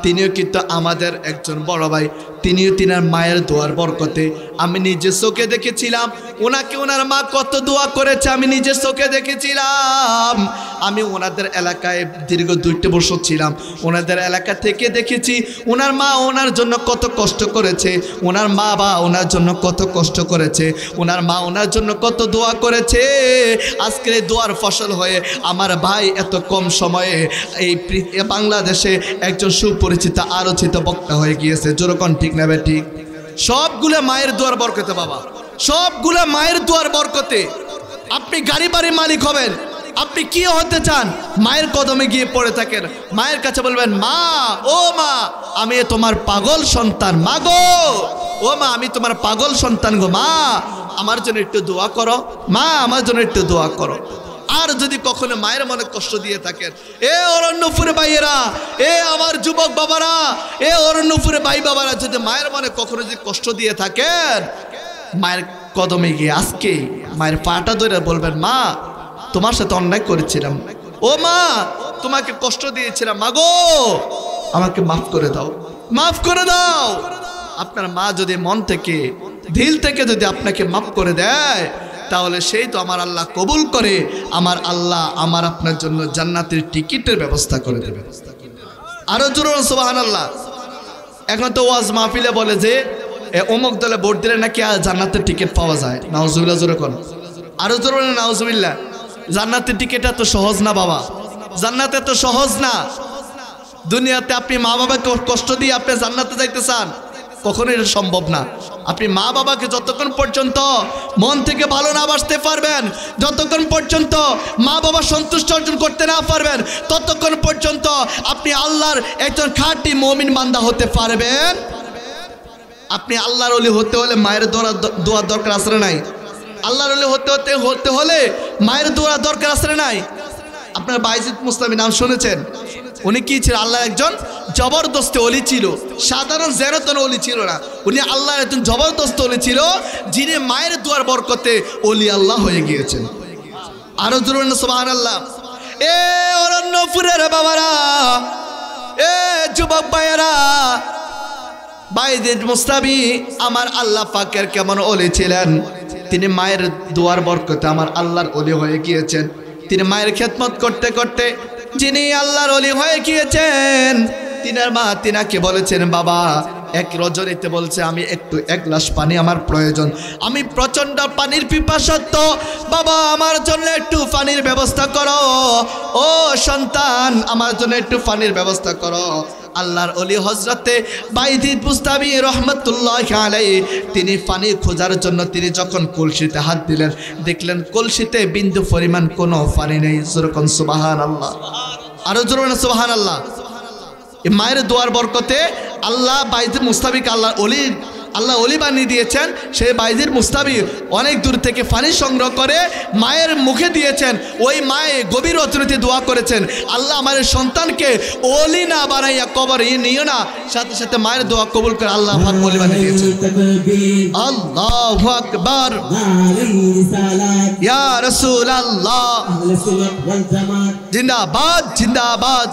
তিনিও কিন্তু আমাদের একজন বড় ভাই, তিনিও তিনার মায়ের দোয়ার বরকতে আমি নিজে চোখে দেখেছিলাম ওনাকে, ওনার মা কত দোয়া করেছে আমি নিজে চোখে দেখেছিলাম। আমি ওনাদের এলাকায় দীর্ঘ 2 বছর ছিলাম, ওনাদের এলাকা থেকে দেখেছি ওনার মা ওনার জন্য কত কষ্ট করেছে, ওনার মা বা ওনার জন্য কত কষ্ট করেছে, ওনার মা ওনার জন্য কত দোয়া করেছে। আজকের এই দোয়ার ফসল হয়ে আমার ভাই এত কম সময়ে এই বাংলাদেশে একজন সুপরিচিত আলোচিত বক্তা হয়ে গিয়েছে। যেরকম ঠিক নেবে ঠিক, সবগুলো মায়ের দোয়ার বরকতে বাবা, সবগুলো মায়ের দোয়ার বরকতে। আপনি গাড়ি বাড়ির মালিক হবেন, আপনি কি হতে চান, মায়ের কদমে গিয়ে পড়ে থাকেন, মায়ের কাছে বলবেন মা, ও মা আমি তোমার পাগল সন্তান, মা গো, ও মা আমি তোমার পাগল সন্তান গো, মা আমার জন্য একটু দোয়া করো, মা আমার জন্য একটু দোয়া করো। আর যদি কখনো মায়ের মনে কষ্ট দিয়ে থাকেন, এ অরণ্যপুরে ভাইয়েরা, এ আমার যুবক বাবারা, এ অরণ্যপুরে ভাই বাবারা, যদি মায়ের মনে কখনো যদি কষ্ট দিয়ে থাকেন, মায়ের কদমে গিয়ে আজকে মায়ের পাটা ধরে বলবেন মা তোমার সাথে অন্যায় করেছিলাম, ও মা তোমাকে কষ্ট দিয়েছিলাম, মা গো আমাকে মাফ করে দাও, মাফ করে দাও। আপনার মা যদি মন থেকে দিল থেকে যদি আপনাকে মাফ করে দেয়, তাহলে সেই তো আমার আল্লাহ কবুল করে, আমার আল্লাহ আমার আপনার জন্য জান্নাতের টিকিটের ব্যবস্থা করে দেবে। আরো জোরে সুবহানাল্লাহ। এখন তো ওয়াজ মাহফিলে বলে যে অমুক দলে ভোট দিলে নাকি জান্নাতের টিকিট পাওয়া যায়, নাউজুবিল্লাহ জোরে কোন, আরো জোরে বলেন নাউজুবিল্লাহ। জান্নাতের টিকিট এত সহজ না বাবা, জান্নাত এত সহজ না। দুনিয়াতে আপনি মা বাবাকে কষ্ট দিয়ে আপনি জান্নাতে যাইতে চান, কখনোই এটা সম্ভব না। আপনি মা বাবাকে যতক্ষণ পর্যন্ত মন থেকে ভালো না বাসতে পারবেন, যতক্ষণ পর্যন্ত মা বাবা সন্তুষ্ট অর্জন করতে না পারবেন, ততক্ষণ পর্যন্ত আপনি আল্লাহর একজন খাঁটি মুমিন বান্দা হতে পারবেন। আপনি আল্লাহর ওলি হতে হলে মায়ের দোয়া দরকার আছে নাই? আল্লাহর ওলি হতে হলে মায়ের দোয়া দরকার আছে নাই? আপনার বাইজিদ মুস্তামি নাম শুনেছেন? উনি কি ছিলেন? আল্লাহর একজন জবরদস্ত অলি ছিল, সাধারণ জেরতন অলি ছিল না। উনি আল্লাহর একজন জবরদস্ত অলি ছিল, যিনি মায়ের দুয়ার বরকতে অলি আল্লাহ হয়ে গিয়েছেন। আরো জোরে সুবহানাল্লাহ। এ অরণ্যপুরের বাবারা, এ যুবক ভাইয়েরা, বাইজিদ মুস্তাবি আমার আল্লাহ পাকের কেমন ওলি ছিলেন। তিনি মায়ের দুয়ার বরকতে আমার আল্লাহর ওলি হয়ে গিয়েছেন। তিনি মায়ের খেদমত করতে করতে যিনি আল্লাহর ওলি হয়ে গিয়েছেন, তিনার মা তিনাকে বলেছেন, বাবা এক রজনীতে বলছে আমি একটু এক গ্লাস পানি আমার প্রয়োজন, আমি প্রচণ্ড পানির পিপাসার্থ, বাবা আমার জন্য একটু পানির ব্যবস্থা করো, ও সন্তান আমার জন্য একটু পানির ব্যবস্থা করো। আল্লাহর ওলি হযরতে বাইজিদ মুস্তাবি রহমাতুল্লাহি আলাইহি তিনি পানি খোঁজার জন্য তিনি যখন কলসিতে হাত দিলেন, দেখলেন কলসিতে বিন্দু পরিমাণ কোনো পানি নেই। যেরকম সুবহানাল্লাহ, আরো জোরে সুবহানাল্লাহ। এই মায়ের দোয়ার বরকতে আল্লাহ বাইজিদ মুস্তাবিকে আল্লাহ ওলি বানিয়ে দিয়েছেন। সেই বাইজিদ মুস্তাবি অনেক দূর থেকে পানি সংগ্রহ করে মায়ের মুখে দিয়েছেন। ওই মায়ে গভীর রজনীতে দোয়া করেছেন, আল্লাহ আমার সন্তানকে ওলি না বানাইয়া কবরে নিও না। সাথে সাথে মায়ের দোয়া কবুল করে আল্লাহ পাক ওলি বানিয়ে দিয়েছেন। আল্লাহু আকবার, ইয়া রাসূলুল্লাহ, জিন্দাবাদ জিন্দাবাদ।